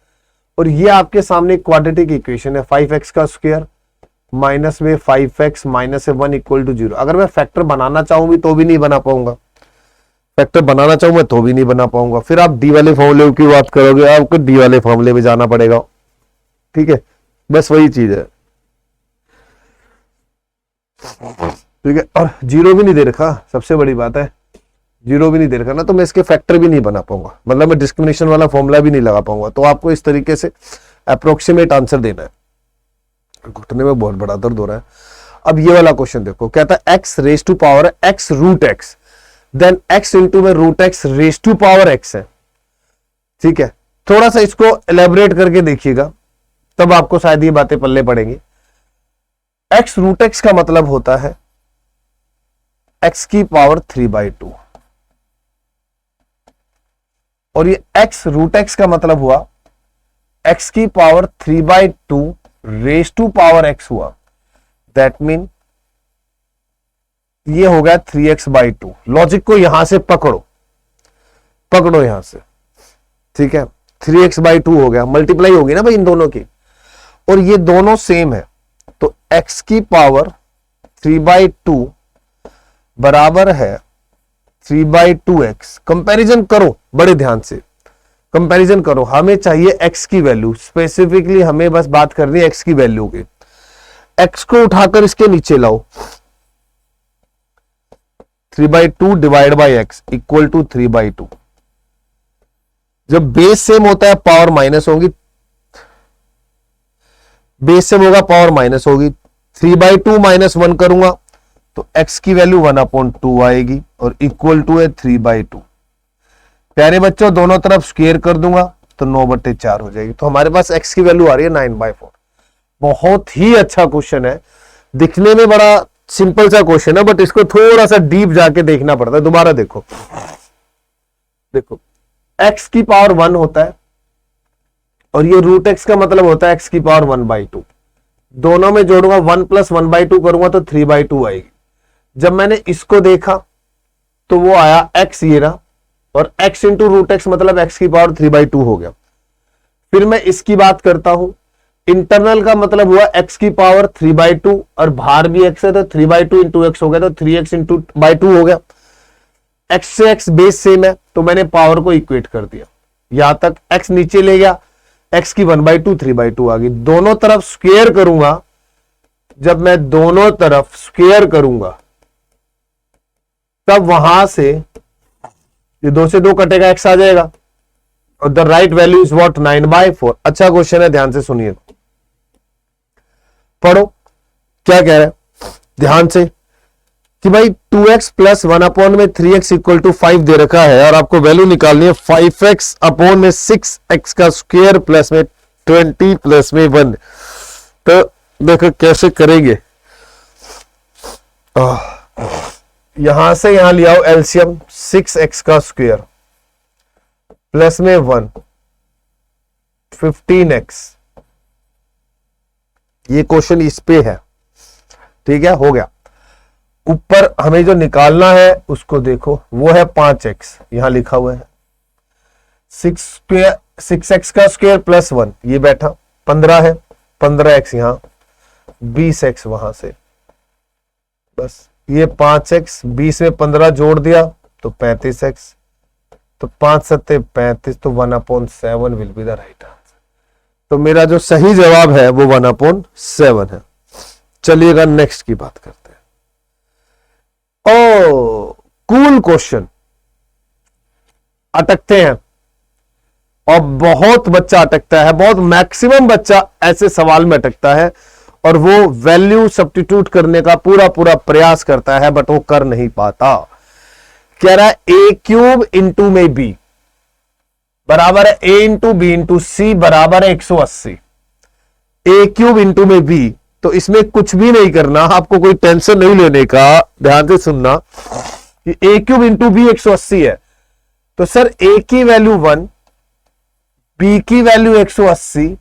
और ये आपके सामने क्वाड्रेटिक इक्वेशन है 5x का स्क्वायर माइनस में 5x माइनस 1 इक्वल टू 0। अगर मैं फैक्टर बनाना चाहूंगी तो भी नहीं बना पाऊंगा, फैक्टर बनाना चाहूं मैं तो भी नहीं बना पाऊंगा। फिर आप डी वाले फॉर्मूले की बात करोगे, आपको डी वाले फॉर्मूले में जाना पड़ेगा, ठीक है। बस वही चीज है, ठीक है। और 0 भी नहीं दे रखा, सबसे बड़ी बात है 0 भी नहीं दे रखा ना, तो मैं इसके फैक्टर भी नहीं बना पाऊंगा, मतलब मैं डिस्क्रिमिनेशन वाला फॉर्मूला भी नहीं लगा पाऊंगा। तो आपको इस तरीके से अप्रोक्सीमेट आंसर देना है। घुटने में बहुत बड़ा दर्द हो रहा है। अब ये वाला क्वेश्चन देखो, कहता है x raise to power x root x, then x into में root x raise to power x है, ठीक है। थोड़ा सा इसको एलेबरेट करके देखिएगा तब आपको शायद ये बातें पल्ले पड़ेंगी। x रूट x का मतलब होता है x की पावर 3/2 और ये x रूट x का मतलब हुआ x की power 3/2 raise to power x हुआ। दैट मीन ये हो गया 3x/2। लॉजिक को यहां से पकड़ो, पकड़ो यहां से, ठीक है। 3x/2 हो गया, मल्टीप्लाई होगी ना भाई इन दोनों की, और ये दोनों सेम है, तो x की पावर 3/2 बराबर है 3/2x। कंपैरिजन करो बड़े ध्यान से, कंपैरिजन करो। हमें चाहिए x की वैल्यू, स्पेसिफिकली हमें बस बात करनी है x की वैल्यू की। x को उठाकर इसके नीचे लाओ, 3/2 divide by x equal to 3/2। जब बेस सेम होता है पावर माइनस होगी, बेस सेम होगा पावर माइनस होगी। 3/2 माइनस 1 करूंगा तो x की वैल्यू 1/2 आएगी और इक्वल टू है 3/2। प्यारे बच्चों दोनों तरफ स्क्वायर कर दूंगा तो 9/4 हो जाएगी। तो हमारे पास x की वैल्यू आ रही है 9/4। बहुत ही अच्छा क्वेश्चन है, दिखने में बड़ा सिंपल सा क्वेश्चन है, बट इसको थोड़ा सा डीप जाके देखना पड़ता है। दोबारा देखो, देखो x की पावर 1 होता है और ये रूट x का मतलब होता है x की पावर 1/2। दोनों में जोड़ूंगा 1 + 1/2 करूंगा तो 3/2 आएगी। जब मैंने इसको देखा तो वो आया x ये रहा, और x इंटू रूट x मतलब x की पावर 3/2 हो गया। फिर मैं इसकी बात करता हूं, इंटरनल का मतलब हुआ x की पावर 3/2 और बाहर भी x है तो 3/2 इंटू x हो गया, तो 3x इंटू बाई 2 हो गया। x से x बेस सेम है तो मैंने पावर को इक्वेट कर दिया, यहां तक x नीचे ले गया, x की 1/2 3/2 आ गई। दोनों तरफ स्क्वायर करूंगा, जब मैं दोनों तरफ स्क्वायर करूंगा तब वहां से ये 2 से 2 कटेगा, x आ जाएगा, और the right value is what 9/4। अच्छा क्वेश्चन है, ध्यान से सुनिए, पढ़ो क्या कह रहा है ध्यान से, कि भाई 2x + 1/3x इक्वल टू 5 दे रखा है और आपको वैल्यू निकालनी है 5x अपॉन में 6x का स्क्वायर प्लस में 20 प्लस में 1। तो देखो कैसे करेंगे, यहां से यहां ले आओ एलसीएम, 6x का स्क्वायर प्लस में 1 15x। ये क्वेश्चन इस पे है, ठीक है, हो गया। ऊपर हमें जो निकालना है उसको देखो, वो है 5x, यहां लिखा हुआ है 6x का स्क्वायर प्लस 1, ये बैठा 15 है, 15x यहां, 20x वहां से, बस ये 5x, 20 में 15 जोड़ दिया तो 35x, तो 5 7 35, तो 1/7 will be the right answer. तो मेरा जो सही जवाब है वो 1/7 है। चलिएगा नेक्स्ट की बात करते हैं। ओ कूल क्वेश्चन, अटकते हैं, और बहुत बच्चा अटकता है, बहुत मैक्सिमम बच्चा ऐसे सवाल में अटकता है और वो वैल्यू सब्स्टिट्यूट करने का पूरा पूरा प्रयास करता है बट वो कर नहीं पाता। कह रहा है a³ इंटू में b बराबर है a इंटू बी इंटू सी बराबर है 180। a³ इंटू में b, तो इसमें कुछ भी नहीं करना, आपको कोई टेंशन नहीं लेने का, ध्यान से सुनना कि a³ इंटू बी 180 है, तो सर a की वैल्यू 1, b की वैल्यू 180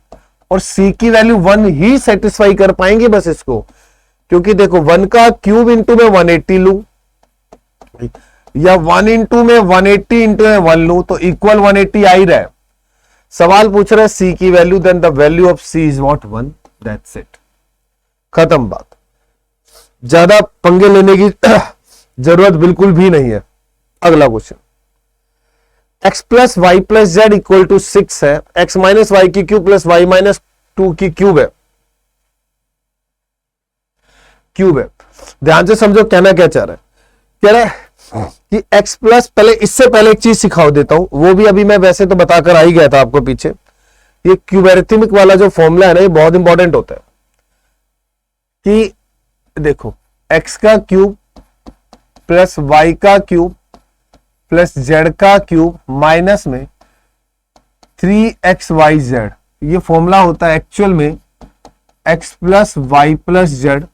और c की वैल्यू 1 ही सेटिस्फाई कर पाएंगे बस इसको, क्योंकि देखो 1 का क्यूब इंटू में 180 लू या 1 इंटू में 180 इंटू में 1 लू तो इक्वल 180 आ ही रहा है। सवाल पूछ रहा है c की value, then the value of c is what 1, that's it, खत्म बात। ज्यादा पंगे लेने की जरूरत बिल्कुल भी नहीं है। अगला question, x plus Y plus Z equal to 6 है, x माइनस वाई की क्यूब प्लस वाई माइनस 2 की क्यूब है, क्यूब है। ध्यान से समझो कहना क्या चाह रहा है, कह रहा है कि x प्लस, पहले इससे पहले एक चीज सिखाओ देता हूं, वो भी अभी मैं वैसे तो बताकर आ ही गया था आपको पीछे। ये क्यूबेरिथमिक वाला जो फॉर्मूला है ना, ये बहुत इंपॉर्टेंट होता है कि देखो x का क्यूब प्लस y का क्यूब प्लस z का क्यूब माइनस में 3xyz, ये फॉर्मूला होता है एक्चुअल में x plus Y plus Z,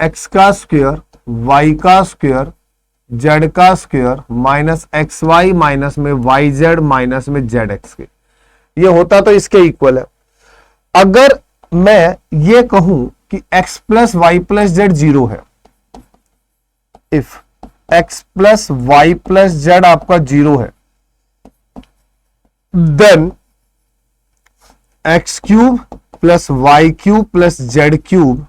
x का स्क्वायर y का स्क्वायर z का स्क्वायर माइनस xy माइनस में yz माइनस में zx के, ये होता तो इसके इक्वल है। अगर मैं ये कहूं कि x plus Y plus Z 0 है, if x plus Y plus Z आपका 0 है, then x cube plus Y cube plus Z cube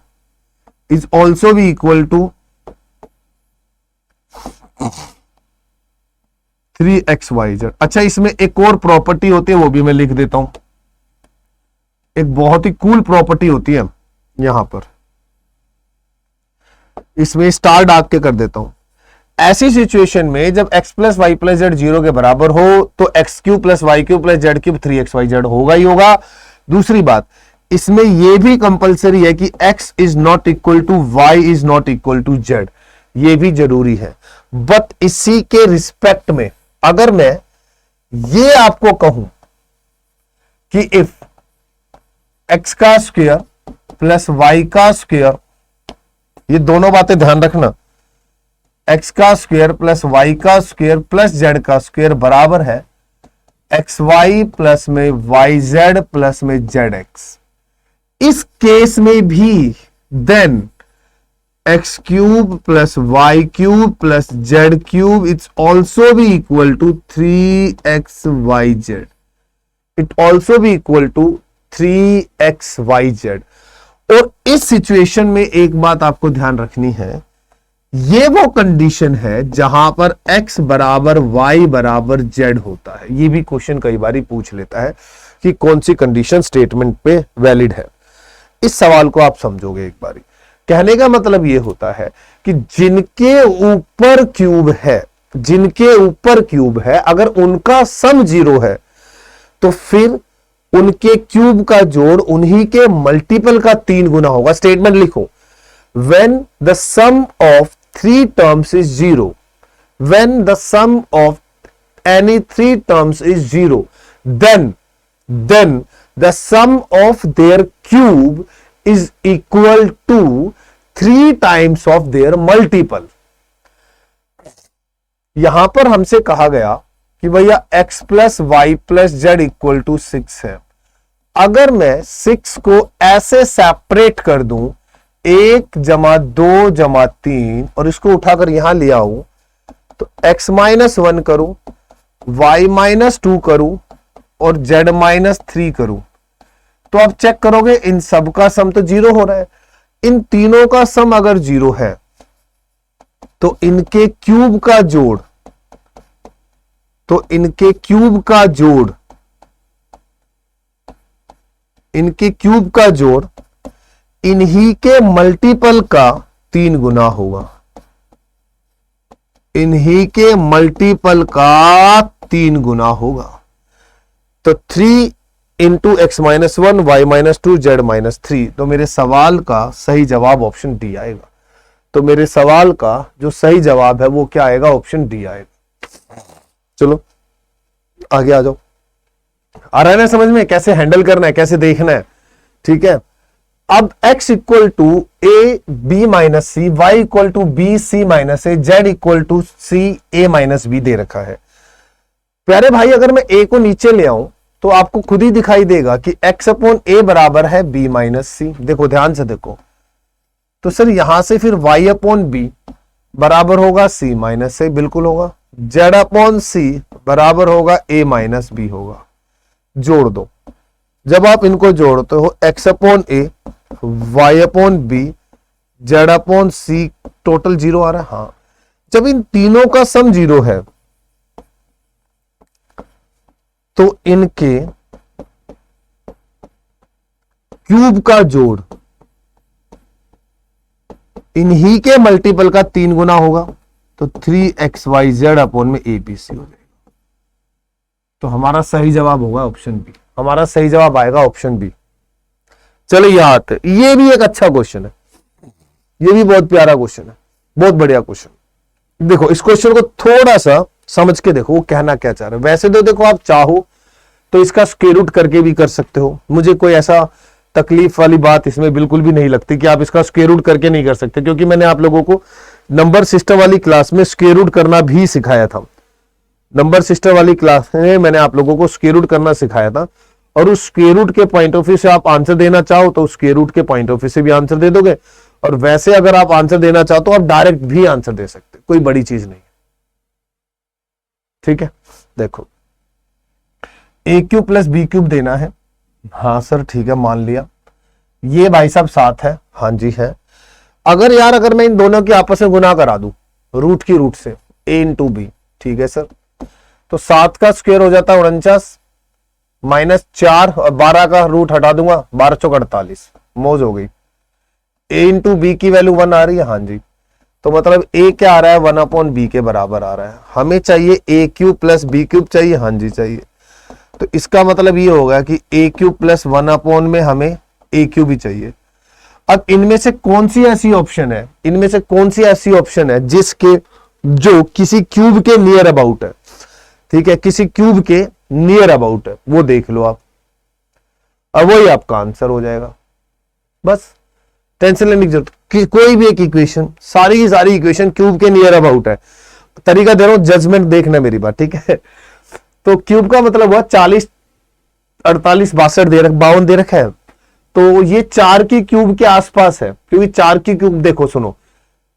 is also भी इक्वल टू 3xyz। अच्छा, इसमें एक और प्रॉपर्टी होती है, वो भी मैं लिख देता हूं। एक बहुत ही कूल प्रॉपर्टी होती है यहां पर, इसमें स्टार डाल के कर देता हूं। ऐसी सिचुएशन में जब x plus Y plus Z 0 के बराबर हो तो x cube plus Y cube plus Z cube 3xyz होगा ही होगा। दूसरी बात, इसमें यह भी कंपलसरी है कि x is not equal to y is not equal to z, यह भी जरूरी है। बट इसी के रिस्पेक्ट में अगर मैं ये आपको कहूं कि इफ x का स्क्वायर प्लस y का स्क्वायर, ये दोनों बातें ध्यान रखना, x का स्क्वायर प्लस y का स्क्वायर प्लस z का स्क्वायर बराबर है xy प्लस में yz प्लस में zx। इस केस में भी then x cube plus Y cube plus Z cube it's also भी इक्वल टू 3xyz, इट ऑल्सो भी इक्वल टू 3xyz। और इस सिचुएशन में एक बात आपको ध्यान रखनी है, ये वो कंडीशन है जहां पर x बराबर y बराबर z होता है। ये भी क्वेश्चन कई बार पूछ लेता है कि कौन सी कंडीशन स्टेटमेंट पे वैलिड है। इस सवाल को आप समझोगे एक बारी। कहने का मतलब ये होता है कि जिनके ऊपर क्यूब है, जिनके ऊपर क्यूब है, अगर उनका सम 0 है तो फिर उनके क्यूब का जोड़ उन्हीं के मल्टीपल का 3 गुना होगा। स्टेटमेंट लिखो, when the sum of 3 terms is 0, when the sum of any 3 terms is 0, then the sum of their cube is equal to 3 times of their multiple। यहां पर हमसे कहा गया कि भैया x plus Y plus Z equal to 6 है। अगर मैं 6 को ऐसे सेपरेट कर दूं 1 जमा 2 जमा 3 और इसको उठाकर यहां ले आऊं तो x माइनस 1 करूं, y माइनस 2 करूं और z माइनस 3 करूं, तो आप चेक करोगे इन सब का सम तो 0 हो रहा है। इन तीनों का सम अगर 0 है तो इनके क्यूब का जोड़, तो इनके क्यूब का जोड़, इनके क्यूब का जोड़ इन्हीं के मल्टीपल का 3 गुना होगा, इन्हीं के मल्टीपल का 3 गुना होगा। तो 3 into x minus 1 y minus 2 z minus 3। तो मेरे सवाल का सही जवाब ऑप्शन डी आएगा। तो मेरे सवाल का जो सही जवाब है वो क्या आएगा? ऑप्शन डी आएगा। चलो आगे आ जाओ। आ रहा है ना समझ में कैसे हैंडल करना है, कैसे देखना है? ठीक है। अब x equal to a B minus c, y equal to b c minus a, z equal to c a minus b दे रखा है। प्यारे भाई अगर मैं a को नीचे ले आऊं तो आपको खुद ही दिखाई देगा कि x अपॉन ए बराबर है b माइनस सी। देखो ध्यान से देखो, तो सर यहां से फिर y अपॉन बी बराबर होगा c माइनस ए, बिल्कुल होगा। z अपॉन सी बराबर होगा a माइनस बी होगा। जोड़ दो, जब आप इनको जोड़ते हो x upon a, y upon b, z upon c, total 0 आ रहा है। हाँ, जब इन तीनों का सम 0 है तो इनके क्यूब का जोड़ इन्हीं के मल्टीपल का 3 गुना होगा, तो 3xyz अपॉन में abc हो जाएगा। तो हमारा सही जवाब होगा ऑप्शन बी। हमारा सही जवाब आएगा ऑप्शन बी। चलो यहां आते, ये भी एक अच्छा क्वेश्चन है, ये भी बहुत प्यारा क्वेश्चन है, बहुत बढ़िया क्वेश्चन। देखो इस क्वेश्चन को थोड़ा सा समझ के देखो वो कहना क्या चाह रहा है। वैसे तो देखो आप चाहो तो इसका स्क्वायर रूट करके भी कर सकते हो, मुझे कोई ऐसा तकलीफ वाली बात इसमें बिल्कुल भी नहीं लगती कि आप इसका स्क्वायर रूट करके नहीं कर सकते, क्योंकि मैंने आप लोगों को नंबर सिस्टम वाली क्लास में स्क्वायर रूट करना भी सिखाया था। नंबर सिस्टम वाली क्लास में मैंने आप लोगों को स्क्वायर रूट करना सिखाया था। और उस स्क्वायर रूट के पॉइंट ऑफ व्यू से आप आंसर देना चाहो तो स्क्वायर रूट के पॉइंट ऑफ व्यू से भी आंसर दे दोगे, और वैसे अगर आप आंसर देना चाहो तो आप डायरेक्ट भी आंसर दे सकते, कोई बड़ी चीज नहीं। ठीक है, देखो ए क्यूब प्लस बी क्यूब देना है, हाँ सर ठीक है मान लिया। ये भाई साहब 7 है, हाँ जी है। अगर यार अगर मैं इन दोनों की आपस में गुना करा दूं रूट की रूट से, ए इंटू बी, ठीक है सर, तो 7 का स्क्वायर हो जाता है 49 माइनस 4 और 12 का रूट हटा दूंगा, 12 चौक 48, मौज हो गई। ए इंटू बी की वैल्यू 1 आ रही है, हाँ जी, तो मतलब ए क्या आ रहा है 1/b के बराबर आ रहा है। हमें चाहिए ए क्यूब प्लस बी क्यूब चाहिए, हाँ जी चाहिए। तो इसका मतलब ये होगा कि ए क्यूब प्लस 1/ में हमें ए क्यूब ही चाहिए। अब इनमें से कौन सी ऐसी ऑप्शन है, इनमें से कौन सी ऐसी ऑप्शन है जिसके जो किसी क्यूब के नियर अबाउट है, ठीक है, किसी क्यूब के नियर अबाउट है, वो देख लो आप, अब वही आपका आंसर हो जाएगा। बस टेंशन लेने की जरूरत कि कोई भी एक इक्वेशन, सारी की सारी इक्वेशन क्यूब के नियर अबाउट है। तरीका दे रहा हूं, जजमेंट देखना मेरी बात, ठीक है। तो क्यूब का मतलब हुआ 40 48 62 दे रख 52 दे रखा है, तो ये 4 की क्यूब के आसपास है, क्योंकि 4 की क्यूब देखो सुनो,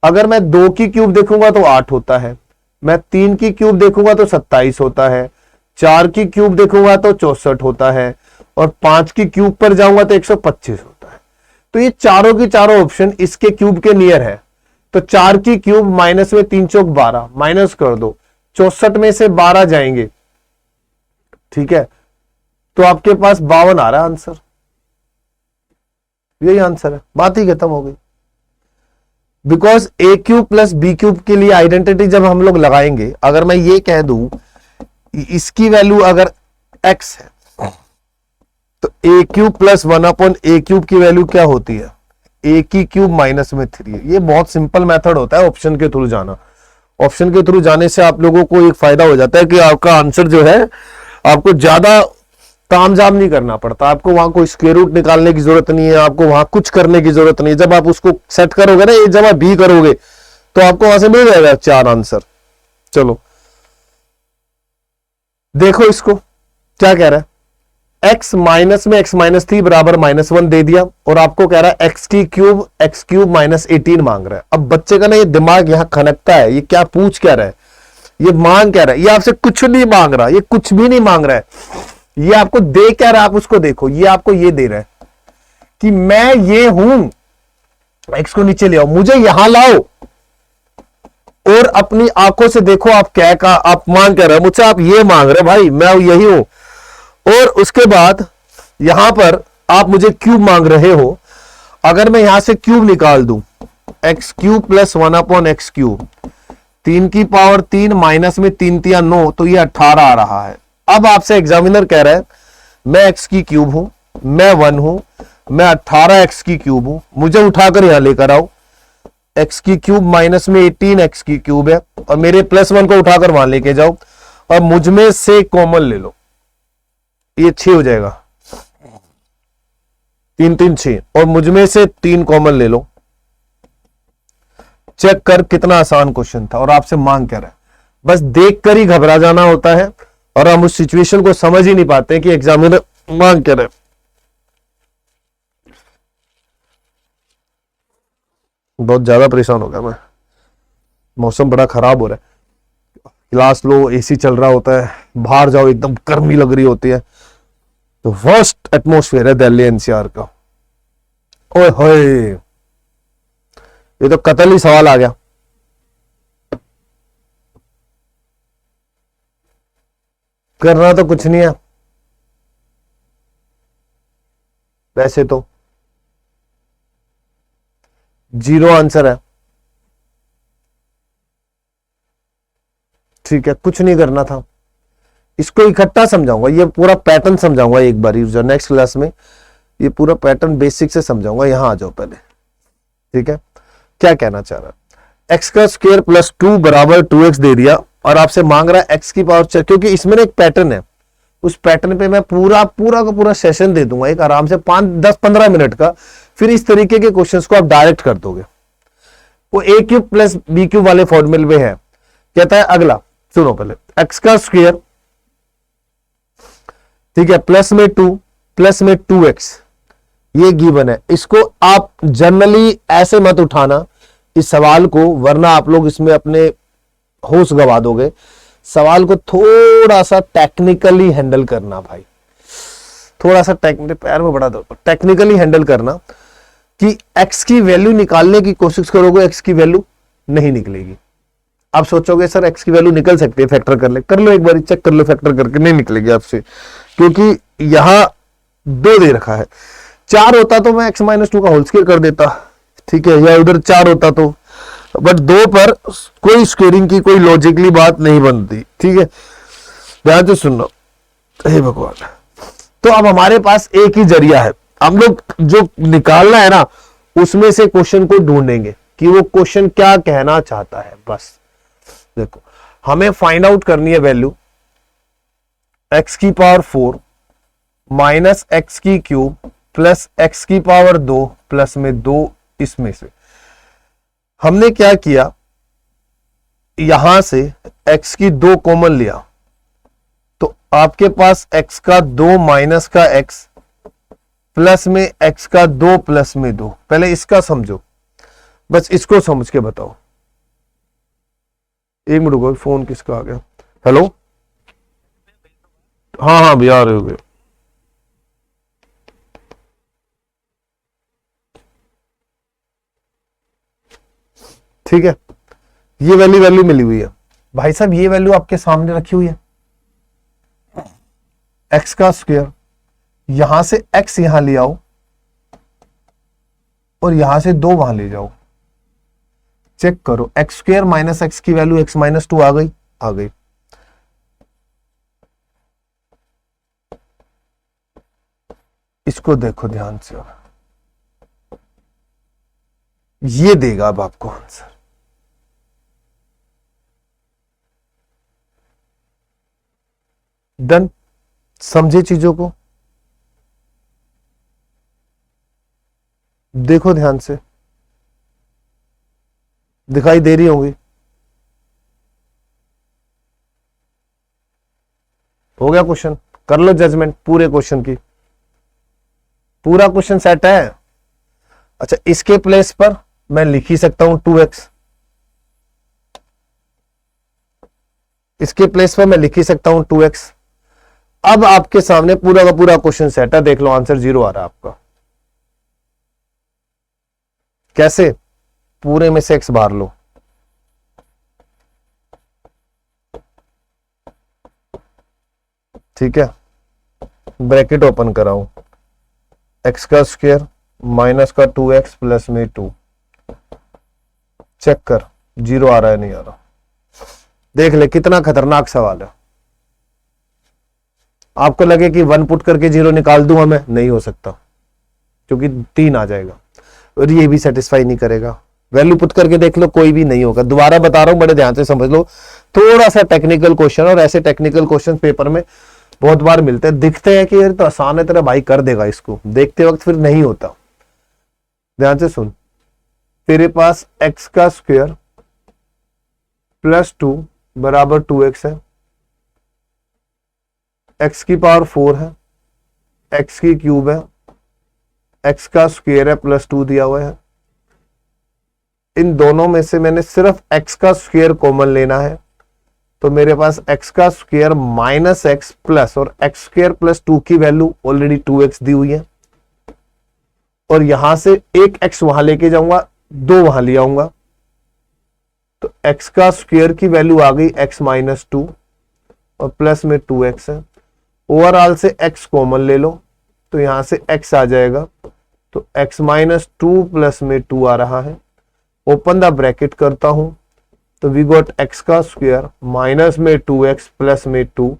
अगर मैं 2 की क्यूब देखूंगा तो 8 होता है, मैं 3 की क्यूब देखूंगा तो 27 होता है, 4 की क्यूब देखूंगा तो 64 होता है, और 5 की क्यूब पर जाऊंगा तो 125 होता है। तो ये चारों की चारों ऑप्शन इसके क्यूब के नियर है। तो 4 की क्यूब माइनस में 3 चौक 12 माइनस कर दो, 64 में से 12 जाएंगे, ठीक है, तो आपके पास 52 आ रहा है आंसर। यही आंसर है, बात ही खत्म हो गई। Because a cube plus b cube के लिए आइडेंटिटी जब हम लोग लगाएंगे, अगर मैं ये कह दूं इसकी वैल्यू अगर x है तो ए क्यूब प्लस 1/a क्यूब की वैल्यू क्या होती है, ए की क्यूब माइनस में 3। ये बहुत सिंपल मेथड होता है ऑप्शन के थ्रू जाना। ऑप्शन के थ्रू जाने से आप लोगों को एक फायदा हो जाता है कि आपका आंसर जो है आपको ज्यादा तामझाम नहीं करना पड़ता, आपको वहां कोई स्क्वायर रूट निकालने की जरूरत नहीं है, आपको वहां कुछ करने की जरूरत नहीं है। जब आप उसको सेट करोगे ना, ए जमा बी करोगे तो आपको वहां से मिल जाएगा 4 आंसर। चलो देखो इसको क्या कह रहा है, x माइनस में x-3 बराबर -1 दे दिया, और आपको कह रहा है x क्यूब माइनस 18 मांग रहा है। अब बच्चे का ना ये दिमाग यहां खनकता है, ये क्या पूछ क्या रहा है, ये मांग क्या रहा है, ये आपसे कुछ नहीं मांग रहा, ये कुछ भी नहीं मांग रहा है, ये आपको दे क्या रहा है, आप उसको देखो, ये आपको ये दे रहा है कि मैं ये हूं, x को नीचे ले आओ, मुझे यहां लाओ और अपनी आंखों से देखो आप क्या का आप मांग क्या रहे हो मुझसे, आप ये मांग रहे भाई मैं यही हूं, और उसके बाद यहां पर आप मुझे क्यूब मांग रहे हो। अगर मैं यहां से क्यूब निकाल दूं, x cube plus 1/x cube, 3 की पावर 3 माइनस में 3 3 9, तो ये 18 आ रहा है। अब आपसे एग्जामिनर कह रहा है मैं x की क्यूब हूं, मैं 1 हूं, मैं 18x की क्यूब हूं, मुझे उठाकर यहां लेकर आओ, x की क्यूब माइनस में 18x की क्यूब है, और मेरे +1 को उठाकर वहां लेके जाओ, और मुझ में से कॉमन ले लो, ये 6 हो जाएगा, 3 3 6, और मुझ में से 3 कॉमन ले लो। चेक कर कितना आसान क्वेश्चन था, और आपसे मांग क्या रहा है, बस देखकर ही घबरा जाना होता है, और हम उस सिचुएशन को समझ ही नहीं पाते कि एग्जामिनर मांग क्या रहा है। बहुत ज्यादा परेशान हो गया मैं, मौसम बड़ा खराब हो रहा है, क्लास लो, एसी चल रहा होता है, बाहर जाओ एकदम गर्मी लग रही होती है, तो वर्स्ट एटमोस्फेयर है दिल्ली एनसीआर का। ओए होए, ये तो कतल ही सवाल आ गया। करना तो कुछ नहीं है वैसे तो, 0 आंसर है, ठीक है, कुछ नहीं करना था। इसको इकट्ठा समझाऊंगा, ये पूरा पैटर्न समझाऊंगा एक बार नेक्स्ट क्लास में, ये पूरा पैटर्न बेसिक से समझाऊंगा। यहां आ जाओ पहले, ठीक है, क्या कहना चाह रहा है, x का स्क्वायर प्लस 2 बराबर 2x दे दिया, और आपसे मांग रहा है x की पावर 4, क्योंकि इसमें एक पैटर्न है, उस पैटर्न पे मैं पूरा का पूरा सेशन दे दूंगा, एक आराम से 5-10-15 मिनट का, फिर इस तरीके के क्वेश्चंस को आप डायरेक्ट कर दोगे। वो a cube plus b cube वाले फॉर्मूले में है। कहता है अगला, सुनो पहले, x का स्क्वायर, ठीक है, प्लस में 2 प्लस में 2x, ये गिवन है। इसको आप जनरली ऐसे मत उठाना इस सवाल को, वरना आप लोग इसमें अपने होश गवा दोगे। सवाल को थोड़ा सा टेक्निकली हैंडल करना भाई, थोड़ा सा पैर में बड़ा दो, टेक्निकली हैंडल करना कि x की वैल्यू निकालने की कोशिश करोगे, x की वैल्यू नहीं निकलेगी। आप सोचोगे सर x की वैल्यू निकल सकती है, फैक्टर कर लो एक बार चेक कर लो, फैक्टर करके नहीं निकलेगी आपसे, क्योंकि यहां 2 दे रखा है। 4 होता तो मैं x-2 का होल स्क्वायर कर देता, ठीक है, या उधर 4 होता तो, बट 2 पर कोई स्क्वेयरिंग की कोई लॉजिकली बात नहीं बनती, ठीक है, ध्यान से सुनना। हे भगवान, तो अब हमारे पास एक ही जरिया है, हम लोग जो निकालना है ना उसमें से क्वेश्चन को ढूंढेंगे कि वो क्वेश्चन क्या कहना चाहता है। बस देखो, हमें फाइंड आउट करनी है वैल्यू x की पावर 4 माइनस x की क्यूब प्लस x की पावर 2 प्लस में 2। इसमें से हमने क्या किया, यहां से x की 2 कॉमन लिया, तो आपके पास x का 2 माइनस का x प्लस में x का 2 प्लस में 2। पहले इसका समझो, बस इसको समझ के बताओ। एक मिनट रुको, फोन किसका आ गया? हेलो, हाँ हाँ भैया आ रहे हो गए। ठीक है, ये वैल्यू मिली हुई है भाई साहब, ये वैल्यू आपके सामने रखी हुई है, x का स्क्वायर, यहां से x यहां ले आओ और यहां से 2 वहां ले जाओ, चेक करो एक्स स्क्वायर माइनस एक्स की वैल्यू x-2 आ गई, आ गई। इसको देखो ध्यान से, ये देगा अब आपको आंसर। डन, समझे चीजों को, देखो ध्यान से, दिखाई दे रही होंगी। हो गया क्वेश्चन, कर लो जजमेंट पूरे क्वेश्चन की, पूरा क्वेश्चन सेट है। अच्छा, इसके प्लेस पर मैं लिख ही सकता हूं 2x, इसके प्लेस पर मैं लिख ही सकता हूं 2x। अब आपके सामने पूरा का पूरा क्वेश्चन सेट है, देख लो आंसर 0 आ रहा है आपका। कैसे? पूरे में से x बाहर लो, ठीक है, ब्रैकेट ओपन कराऊं, x का स्क्वायर माइनस का 2x प्लस में 2, चेक कर 0 आ रहा है नहीं आ रहा। देख ले कितना खतरनाक सवाल है। आपको लगे कि 1 पुट करके 0 निकाल दूं हमें, नहीं हो सकता, क्योंकि 3 आ जाएगा और ये भी सेटिस्फाई नहीं करेगा। वैल्यू पुट करके देख लो, कोई भी नहीं होगा। दोबारा बता रहा हूं, बड़े ध्यान से समझ लो, थोड़ा सा टेक्निकल क्वेश्चन, और ऐसे टेक्निकल क्वेश्चन पेपर में बहुत बार मिलते हैं। दिखते हैं कि यार तो आसान है, तेरा भाई कर देगा इसको, देखते वक्त फिर नहीं होता। ध्यान से सुन, तेरे पास x का स्क्वायर प्लस 2 बराबर 2x है, x की पावर 4 है, x की क्यूब है, x का स्क्वायर है प्लस 2 दिया हुआ है। इन दोनों में से मैंने सिर्फ x का स्क्वायर कॉमन लेना है, तो मेरे पास x का स्क्वायर माइनस एक्स प्लस, और x स्क्वायर प्लस 2 की वैल्यू ऑलरेडी 2x दी हुई है, और यहां से एक x वहां लेके जाऊंगा, 2 वहां ले आऊंगा, तो x का स्क्वायर की वैल्यू आ गई x-2 और प्लस में 2x है। ओवरऑल से x कॉमन ले लो, तो यहां से x आ जाएगा, तो x-2 प्लस में 2 आ रहा है। ओपन द ब्रैकेट करता हूं, तो वी गॉट x का स्क्वायर माइनस में 2x प्लस में 2।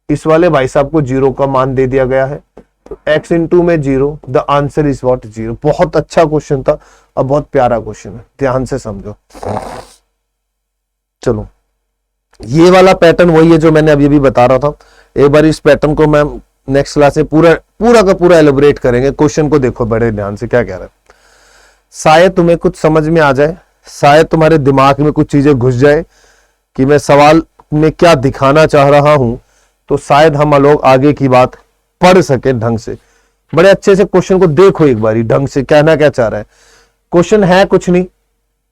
इस वाले भाई साहब को 0 का मान दे दिया गया है, तो x इंटू में 0, द आंसर इज व्हाट 0। बहुत अच्छा क्वेश्चन था और बहुत प्यारा क्वेश्चन है, ध्यान से समझो। चलो, ये वाला पैटर्न वही है जो मैंने अभी भी बता रहा था। एक बार इस पैटर्न को मैं नेक्स्ट क्लास में पूरा का पूरा एलिब्रेट करेंगे। क्वेश्चन को देखो बड़े ध्यान से, क्या कह रहा है, शायद तुम्हें कुछ समझ में आ जाए, शायद तुम्हारे दिमाग में कुछ चीजें घुस जाए कि मैं सवाल में क्या दिखाना चाह रहा हूं, तो शायद हम लोग आगे की बात पढ़ सके ढंग से, बड़े अच्छे से क्वेश्चन को देखो एक बारी ढंग से, कहना क्या चाह रहा है। क्वेश्चन है कुछ नहीं,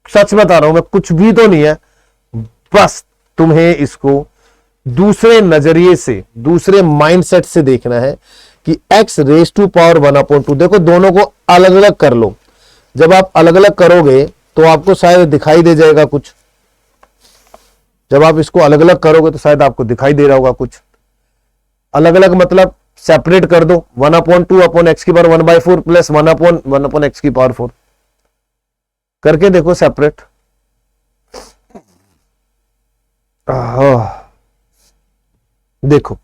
सच बता रहा हूं मैं, कुछ भी तो नहीं है, बस तुम्हें इसको दूसरे नजरिए से, दूसरे माइंडसेट से देखना है कि x रेज टू पावर 1/2। देखो दोनों को अलग अलग कर लो, जब आप अलग अलग करोगे तो आपको शायद दिखाई दे जाएगा कुछ, जब आप इसको अलग अलग करोगे तो शायद आपको दिखाई दे रहा होगा कुछ। अलग अलग मतलब सेपरेट कर दो, 1/2 अपॉन एक्स की पावर 1/4 प्लस 1 अपॉन एक्स की पावर 4 करके देखो सेपरेट। देखो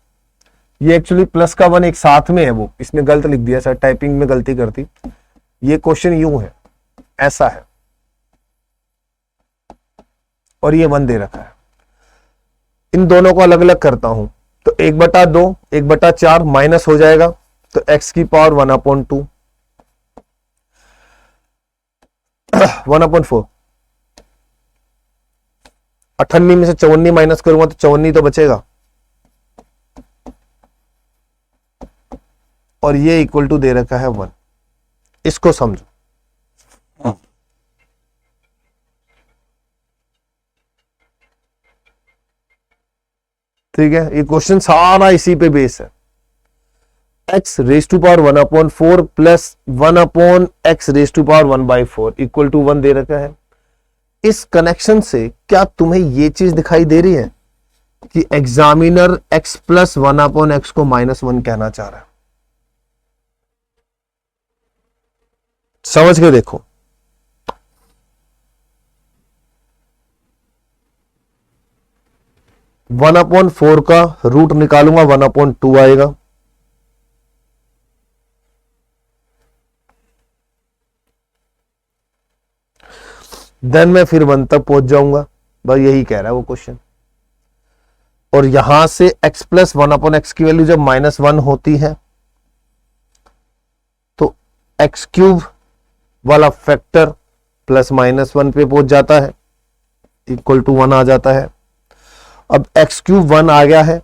ये एक्चुअली प्लस का 1 एक साथ में है, वो इसने गलत लिख दिया सर, टाइपिंग में गलती कर दी। ये क्वेश्चन यूं है, ऐसा है, और ये 1 दे रखा है। इन दोनों को अलग अलग करता हूं तो 1/2 1/4 माइनस हो जाएगा, तो x की पावर 1/2 1/4। 98 में से 54 माइनस करूंगा तो 54 तो बचेगा, और ये इक्वल टू दे रखा है 1। इसको समझो। ठीक है, ये क्वेश्चन सारा इसी पे बेस है। x raise to power 1/4 plus 1 upon x raise to power 1/4 equal to 1 दे रखा है। इस कनेक्शन से क्या तुम्हें ये चीज दिखाई दे रही है कि examiner x plus 1 upon x को -1 कहना चाह रहा है? समझ के देखो। वन अपॉन 4 का रूट निकालूंगा, 1/2 आएगा। देन मैं फिर 1 तक पहुंच जाऊंगा, बस यही कह रहा है वो क्वेश्चन। और यहां से x प्लस 1 अपॉन एक्स की वैल्यू जब -1 होती है तो एक्स क्यूब वाला फैक्टर प्लस -1 पे पहुंच जाता है, इक्वल टू 1 आ जाता है। अब एक्स क्यूब 1 आ गया है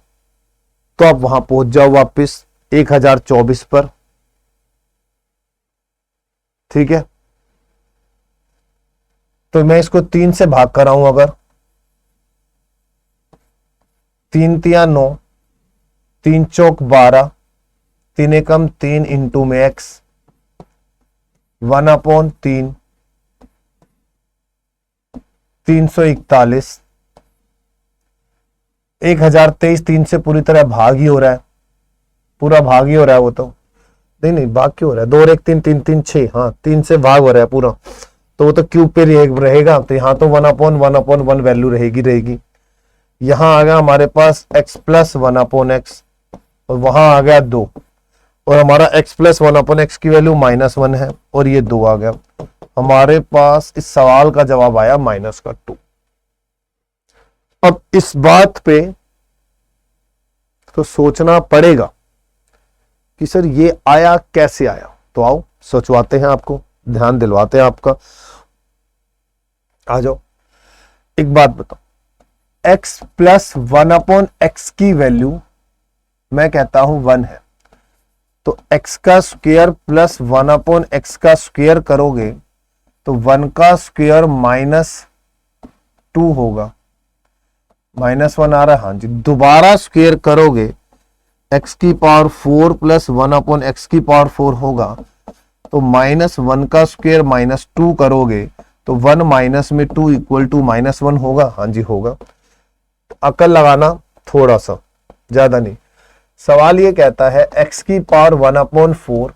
तो आप वहां पहुंच जाओ वापस 1024 पर। ठीक है, तो मैं इसको 3 से भाग कर आऊं, अगर 3 तिया 9, 3 चौक 12, 3 एकम 3 इंटू में एक्स 1/3 341 1023 3 से पूरी तरह भाग ही हो रहा है, पूरा भाग ही हो रहा है। वो तो नहीं भाग क्यों हो रहा है, 2 और 1 3 3 3 6, हाँ 3 से भाग हो रहा है पूरा, तो वो तो क्यूब पे रहेगा, तो यहाँ तो 1/1 वैल्यू रहेगी। यहाँ आ गया हमारे पास x प्लस 1 अपॉन एक्स, और वहां आ गया 2, और हमारा x प्लस 1 अपॉन एक्स की वैल्यू -1 है, और ये 2 आ गया। हमारे पास इस सवाल का जवाब आया -2। अब इस बात पे तो सोचना पड़ेगा कि सर ये आया कैसे आया, तो आओ सोचवाते हैं आपको, ध्यान दिलवाते हैं आपका। आ जाओ, एक बात बताओ, x प्लस 1 अपॉन एक्स की वैल्यू मैं कहता हूं 1 है, तो x का स्क्वायर प्लस 1 अपॉन एक्स का स्क्वायर करोगे तो 1 का स्क्वायर -2 होगा। -1 आ रहा है, हाँ जी। दोबारा स्क्वायर करोगे x की पावर 4 प्लस 1 अपॉन एक्स की पावर 4 होगा, तो -1 का स्क्वायर -2 करोगे तो 1 माइनस में 2 इक्वल टू -1 होगा, हाँ जी होगा। अकल लगाना थोड़ा सा, ज्यादा नहीं। सवाल ये कहता है x की पावर 1/4,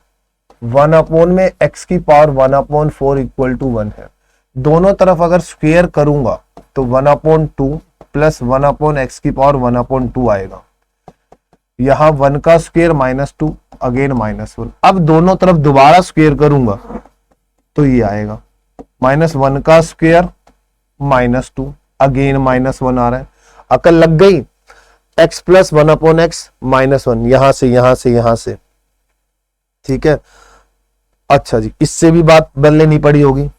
1 अपॉन में x की पावर 1/4 इक्वल टू 1 है। दोनों तरफ अगर स्क्वायर करूंगा तो 1/2 प्लस 1 अपॉन एक्स की पावर 1/2 आएगा। यहां 1 का स्क्वायर -2 अगेन -1। अब दोनों तरफ दोबारा स्क्वायर करूंगा तो ये आएगा -1 का स्क्वायर -2 अगेन -1 आ रहा है। अकल लग गई। x प्लस 1 अपॉन एक्स -1, यहां से यहां से यहां से, ठीक है। अच्छा जी, इससे भी बात बदलनी पड़ी होगी।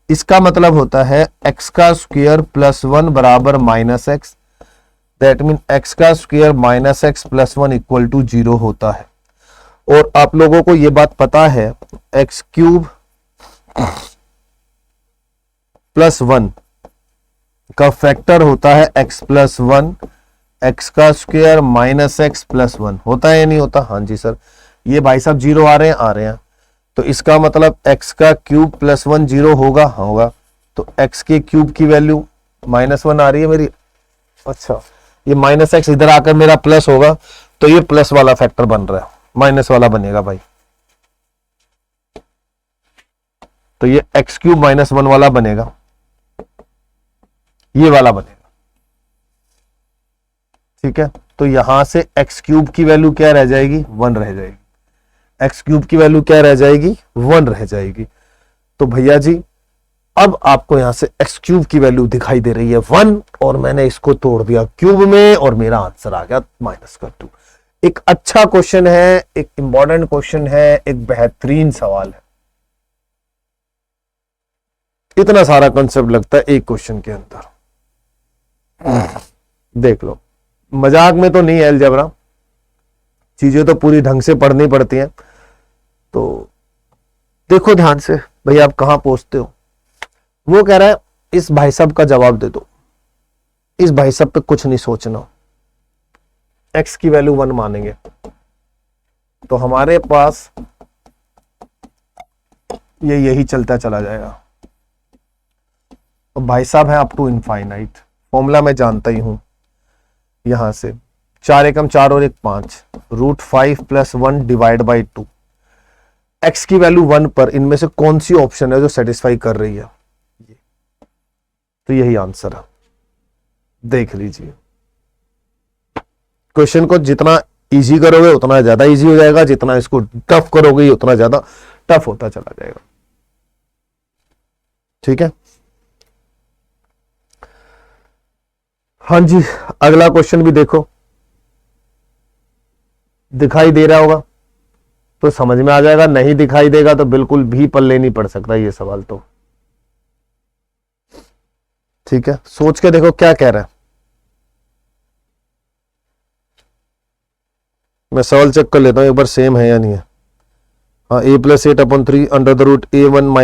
इसका मतलब होता है x का स्क्वायर प्लस 1 बराबर -x, दैट मीन x का square -x plus 1 equal to 0 होता है। और आप लोगों को ये बात पता है एक्स क्यूब प्लस 1 का फैक्टर होता है x प्लस 1, एक्स का स्क्वायर माइनस एक्स प्लस 1 होता है या नहीं होता? हाँ जी सर। ये भाई साहब जीरो आ रहे हैं तो इसका मतलब x का क्यूब प्लस 1 जीरो होगा, हाँ होगा। तो x के क्यूब की वैल्यू माइनस 1 आ रही है मेरी। अच्छा, ये माइनस एक्स इधर आकर मेरा प्लस होगा, तो ये प्लस वाला फैक्टर बन रहा है, माइनस वाला बनेगा भाई। तो ये एक्स क्यूब माइनस 1 वाला बनेगा, ये वाला बनेगा। ठीक है, तो यहां से एक्स क्यूब की वैल्यू क्या रह जाएगी? 1 रह जाएगी। एक्स क्यूब की वैल्यू क्या रह जाएगी? 1 रह जाएगी। तो भैया जी अब आपको यहां से एक्स क्यूब की वैल्यू दिखाई दे रही है 1, और मैंने इसको तोड़ दिया क्यूब में और मेरा आंसर आ गया -2। एक अच्छा क्वेश्चन है, एक इंपॉर्टेंट क्वेश्चन है, एक बेहतरीन सवाल है। इतना सारा कंसेप्ट लगता है एक क्वेश्चन के अंदर। देख लो, मजाक में तो नहीं है अलजेब्रा, चीजें तो पूरी ढंग से पढ़नी पड़ती हैं। तो देखो ध्यान से भैया, आप कहां पहुंचते हो। वो कह रहा है इस भाई साहब का जवाब दे दो, इस भाई साहब पे कुछ नहीं सोचना, एक्स की वैल्यू 1 मानेंगे। तो हमारे पास ये यही चलता चला जाएगा। तो भाई साहब है अप टू इनफाइनाइट, फॉर्मूला मैं जानता ही हूं। यहां से 4 एकम 4 और 1 5, √5 + 1 डिवाइड बाई 2। एक्स की वैल्यू 1 पर इनमें से कौन सी ऑप्शन है जो सेटिस्फाई कर रही है? तो यही आंसर है, देख लीजिए। क्वेश्चन को जितना इजी करोगे उतना ज्यादा इजी हो जाएगा, जितना इसको टफ करोगे उतना ज्यादा टफ होता चला जाएगा। ठीक है, हाँ जी, अगला क्वेश्चन भी देखो, दिखाई दे रहा होगा तो समझ में आ जाएगा, नहीं दिखाई देगा तो बिल्कुल भी पल्ले नहीं पड़ सकता ये सवाल तो। ठीक है, सोच के देखो क्या कह रहा है। मैं सवाल चेक कर लेता हूं एक बार, सेम है या नहीं है। हाँ, a + 8/3 √a1 -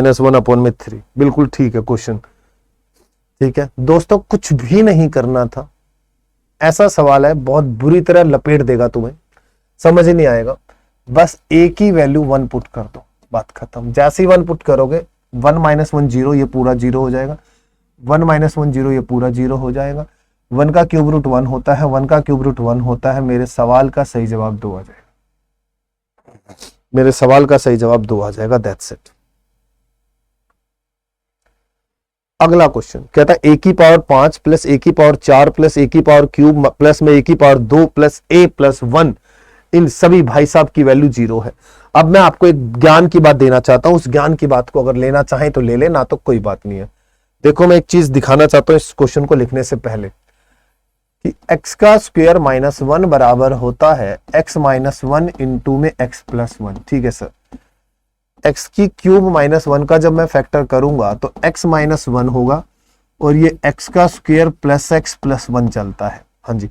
1/3, बिल्कुल ठीक है क्वेश्चन। ठीक है दोस्तों, कुछ भी नहीं करना था, ऐसा सवाल है बहुत बुरी तरह लपेट देगा तुम्हें, समझ ही नहीं आएगा। बस a की वैल्यू 1 पुट कर दो, बात खत्म। जैसे ही 1 पुट करोगे 1 - 1 0, ये पूरा 0 हो जाएगा। 1 - 1 0, ये पूरा 0 हो जाएगा। 1 का क्यूब रूट 1 होता है, 1 का क्यूब रूट 1 होता है। मेरे सवाल का सही जवाब 2 आ जाएगा, मेरे सवाल का सही जवाब 2 आ जाएगा। That's it. अगला क्वेश्चन कहता है a की पावर 5 + a की पावर 4 + a की पावर क्यूब प्लस में a की पावर 2 + a + 1, इन सभी भाई साहब की वैल्यू 0 है। अब मैं आपको एक ज्ञान की बात देना चाहता हूं, उस ज्ञान की बात को अगर लेना चाहें तो ले लेना, तो कोई बात नहीं है। देखो, मैं एक चीज दिखाना चाहता हूं इस क्वेश्चन को लिखने से पहले कि x का स्क्वायर -1 बराबर होता है x - 1 इंटू में x + 1। ठीक है सर, x की क्यूब -1 का जब मैं फैक्टर करूंगा तो x - 1 होगा, और ये x का स्क्वायर प्लस x + 1 चलता है। हाँ जी,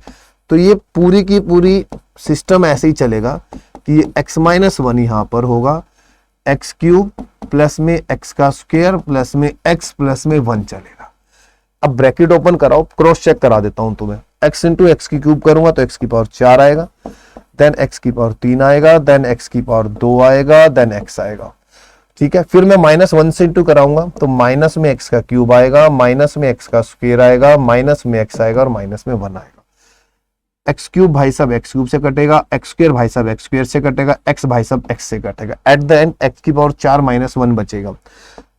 तो ये पूरी की पूरी सिस्टम ऐसे ही चलेगा कि ये x - 1 यहां पर होगा, x क्यूब प्लस में x का स्क्वायर प्लस में x + में 1 चलेगा। अब ब्रैकेट ओपन कराओ, क्रॉस चेक करा देता हूं तुम्हें। x इंटू एक्स की क्यूब करूंगा तो x की पावर 4 आएगा, देन x की पावर 3 आएगा, देन x की पावर 2 आएगा, देन x आएगा। ठीक है, फिर मैं -1 से इंटू कराऊंगा तो माइनस में x का क्यूब आएगा, माइनस में x का स्क्वायर आएगा, माइनस में x आएगा और माइनस में 1 आएगा। एक्स क्यूब भाई साहब एक्स क्यूब से कटेगा, एक्स स्क्वायर भाई साहब एक्स स्क्वायर से कटेगा, एक्स भाई साहब एक्स से कटेगा। एट द एंड एक्स की पावर 4 - 1 बचेगा।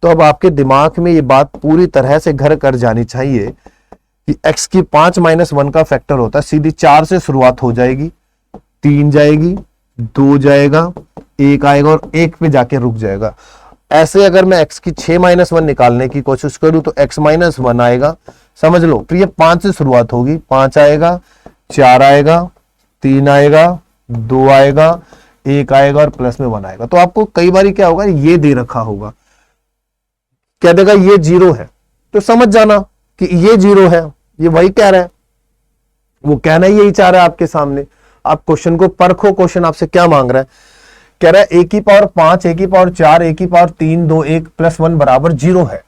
तो अब आपके दिमाग में ये बात पूरी तरह से घर कर जानी चाहिए कि x की 5 - 1 का फैक्टर होता है, सीधी 4 से शुरुआत हो जाएगी, 3 जाएगी, 2 जाएगा, 1 आएगा और 1 पे जाके रुक जाएगा। ऐसे अगर मैं x की 6 - 1 निकालने की कोशिश करूं तो x - 1 आएगा, समझ लो। फिर ये 5 से शुरुआत होगी, 5 आएगा, 4 आएगा, 3 आएगा, 2 आएगा, 1 आएगा और प्लस में 1 आएगा। तो आपको कई बार क्या होगा, ये दे रखा होगा, कह देगा ये 0 है, तो समझ जाना कि ये 0 है, ये वही कह रहा है, वो कहना यही चाह रहा है आपके सामने। आप क्वेश्चन को परखो, क्वेश्चन आपसे क्या मांग रहा है कह रहा है a की पावर 5, a की पावर 4, a की पावर 3, 2, 1 प्लस 1 बराबर 0 है।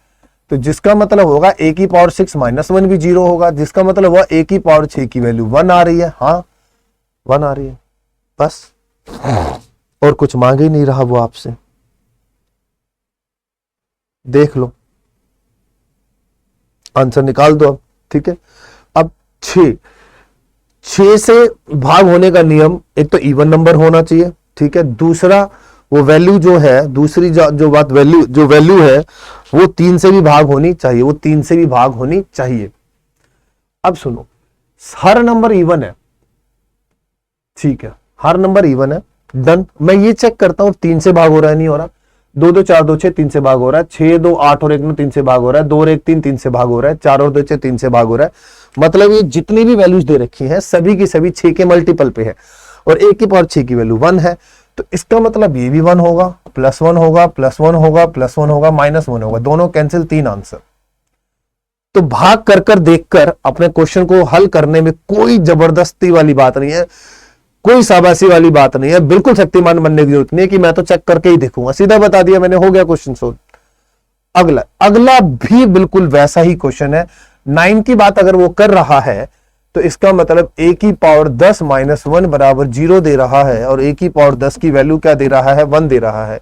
तो जिसका मतलब होगा a की पावर 6 माइनस 1 भी 0 होगा, जिसका मतलब हुआ a की पावर 6 की वैल्यू 1 आ रही है। हाँ 1 आ रही है, बस और कुछ मांग ही नहीं रहा वो आपसे। देख लो, आंसर निकाल दो अब। ठीक है, अब 6 से भाग होने का नियम, एक तो इवन नंबर होना चाहिए। ठीक है, दूसरा वो वैल्यू जो है, दूसरी जो बात वैल्यू है वो 3 से भी भाग होनी चाहिए, वो 3 से भी भाग होनी चाहिए। अब सुनो, हर नंबर इवन है। ठीक है, हर नंबर इवन है, डन। मैं ये चेक करता हूं 3 से भाग हो रहा है नहीं हो रहा। 2 2 4 2 6 3 से भाग हो रहा है, 6 2 8 और 1 9 3 से भाग हो रहा है, 2 और 1 3 3 से भाग हो रहा है, 4 और 2 6 3 से भाग हो रहा है। मतलब ये जितनी भी वैल्यूज दे रखी हैं सभी की सभी 6 के मल्टीपल पे है और 1 की पावर 6 की वैल्यू 1 है। तो इसका मतलब ये भी 1 होगा, प्लस 1 होगा, प्लस 1 होगा, प्लस 1 होगा, माइनस 1 होगा, दोनों कैंसिल, 3 आंसर। तो भाग कर कर देखकर अपने क्वेश्चन को हल करने में कोई जबरदस्ती वाली बात नहीं है, कोई शाबाशी वाली बात नहीं है, बिल्कुल शक्तिमान बनने की जरूरत नहीं है कि मैं तो चेक करके ही देखूंगा, सीधा बता दिया मैंने, हो गया क्वेश्चन सोल्व। अगला भी बिल्कुल वैसा ही क्वेश्चन है। 9 की बात अगर वो कर रहा है तो इसका मतलब a की पावर 10 माइनस 1 बराबर 0 दे रहा है और a की पावर 10 की वैल्यू क्या दे रहा है, 1 दे रहा है।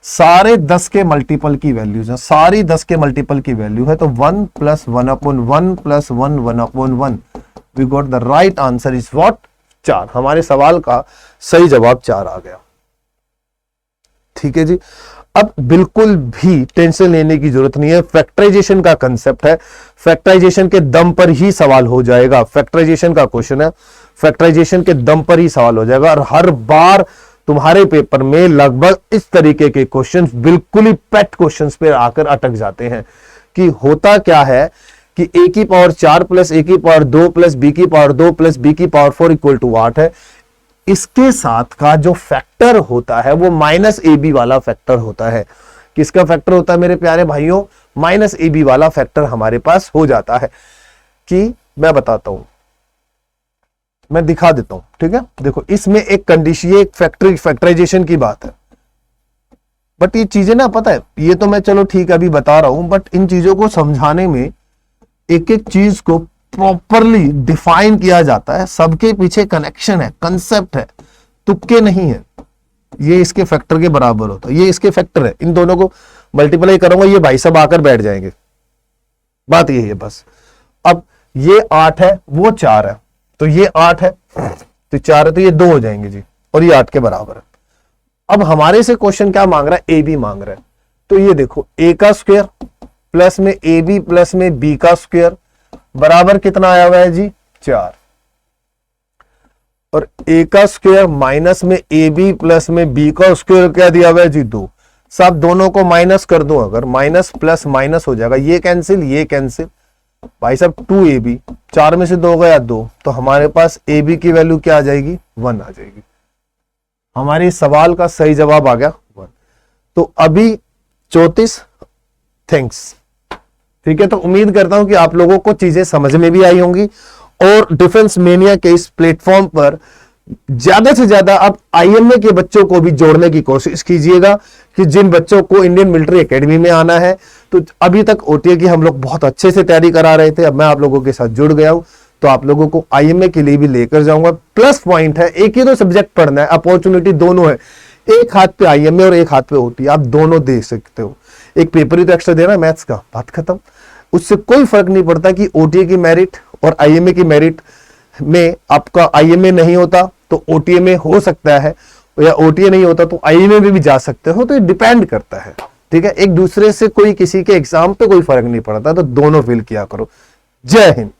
सारे 10 के मल्टीपल की वैल्यूज हैं, सारी 10 के मल्टीपल की वैल्यू है, तो 1 plus 1 upon 1 plus 1 1 upon 1। We got the right answer is what, 4। हमारे सवाल का सही जवाब 4 आ गया। ठीक है जी, अब बिल्कुल भी टेंशन लेने की जरूरत नहीं है। फैक्टराइजेशन का कंसेप्ट है, फैक्टराइजेशन के दम पर ही सवाल हो जाएगा। फैक्टराइजेशन का क्वेश्चन है, फैक्टराइजेशन के दम पर ही सवाल हो जाएगा। और हर बार तुम्हारे पेपर में लगभग इस तरीके के क्वेश्चंस बिल्कुल ही पेट क्वेश्चंस पे आकर अटक जाते हैं कि होता क्या है कि a की पावर 4 प्लस a की पावर 2 प्लस b की पावर 2 प्लस b की पावर 4 इक्वल टू 8 है। इसके साथ का जो फैक्टर होता है वो माइनस ए बी वाला फैक्टर होता है। किसका फैक्टर होता है मेरे प्यारे भाइयों, माइनस ए बी वाला फैक्टर हमारे पास हो जाता है। कि मैं बताता हूं, मैं दिखा देता हूं। ठीक है, देखो इसमें एक कंडीशन, ये एक फैक्टराइजेशन की बात है, बट ये चीजें ना पता है, ये तो मैं चलो ठीक है अभी बता रहा हूं, बट इन चीजों को समझाने में एक एक चीज को प्रॉपरली डिफाइन किया जाता है। सबके पीछे कनेक्शन है, कंसेप्ट है, तुक्के नहीं है। ये इसके फैक्टर के बराबर होता है, ये इसके फैक्टर है, इन दोनों को मल्टीप्लाई करूंगा, ये भाई सब आकर बैठ जाएंगे। बात यही है बस। अब ये 8 है, वो 4 है, तो ये 8 है तो 4 है, तो ये 2 हो जाएंगे जी, और ये 8 के बराबर है। अब हमारे से क्वेश्चन क्या मांग रहा है, ए बी मांग रहा है। तो ये देखो a का स्क्वायर प्लस में ए बी प्लस में b का स्क्वायर बराबर कितना आया हुआ है जी, 4। और a का स्क्वायर माइनस में ए बी प्लस में b का स्क्वायर क्या दिया हुआ है जी, 2। सब दोनों को माइनस कर दो, अगर माइनस प्लस माइनस हो जाएगा, ये कैंसिल ये कैंसिल, भाई साहब 2ab, 4 में से 2 गया 2, तो हमारे पास ab की वैल्यू क्या आ जाएगी, 1 आ जाएगी। हमारे सवाल का सही जवाब आ गया 1। तो अभी 34। थैंक्स। ठीक है, तो उम्मीद करता हूं कि आप लोगों को चीजें समझ में भी आई होंगी और डिफेंस मेनिया के इस प्लेटफॉर्म पर ज्यादा से ज्यादा आप आईएमए के बच्चों को भी जोड़ने की कोशिश कीजिएगा कि जिन बच्चों को इंडियन मिलिट्री एकेडमी में आना है। तो अभी तक ओटीए की हम लोग बहुत अच्छे से तैयारी करा रहे थे, अब मैं आप लोगों के साथ जुड़ गया हूं, तो आप लोगों को आईएमए के लिए भी लेकर जाऊंगा। प्लस पॉइंट है, एक ही तो सब्जेक्ट पढ़ना है, अपॉर्चुनिटी दोनों है, एक हाथ पे आईएमए और एक हाथ पे ओटीए, आप दोनों दे सकते हो। एक पेपर ही तो एक्स्ट्रा देना मैथ्स का, बात खत्म। उससे कोई फर्क नहीं पड़ता कि ओटीए की मेरिट और आईएमए की मेरिट में आपका आईएमए नहीं होता तो ओटीए में हो सकता है, या ओटीए नहीं होता तो आईएमए में भी जा सकते हो, तो ये डिपेंड करता है। ठीक है, एक दूसरे से कोई किसी के एग्जाम पे कोई फर्क नहीं पड़ता, तो दोनों फिल किया करो। जय हिंद।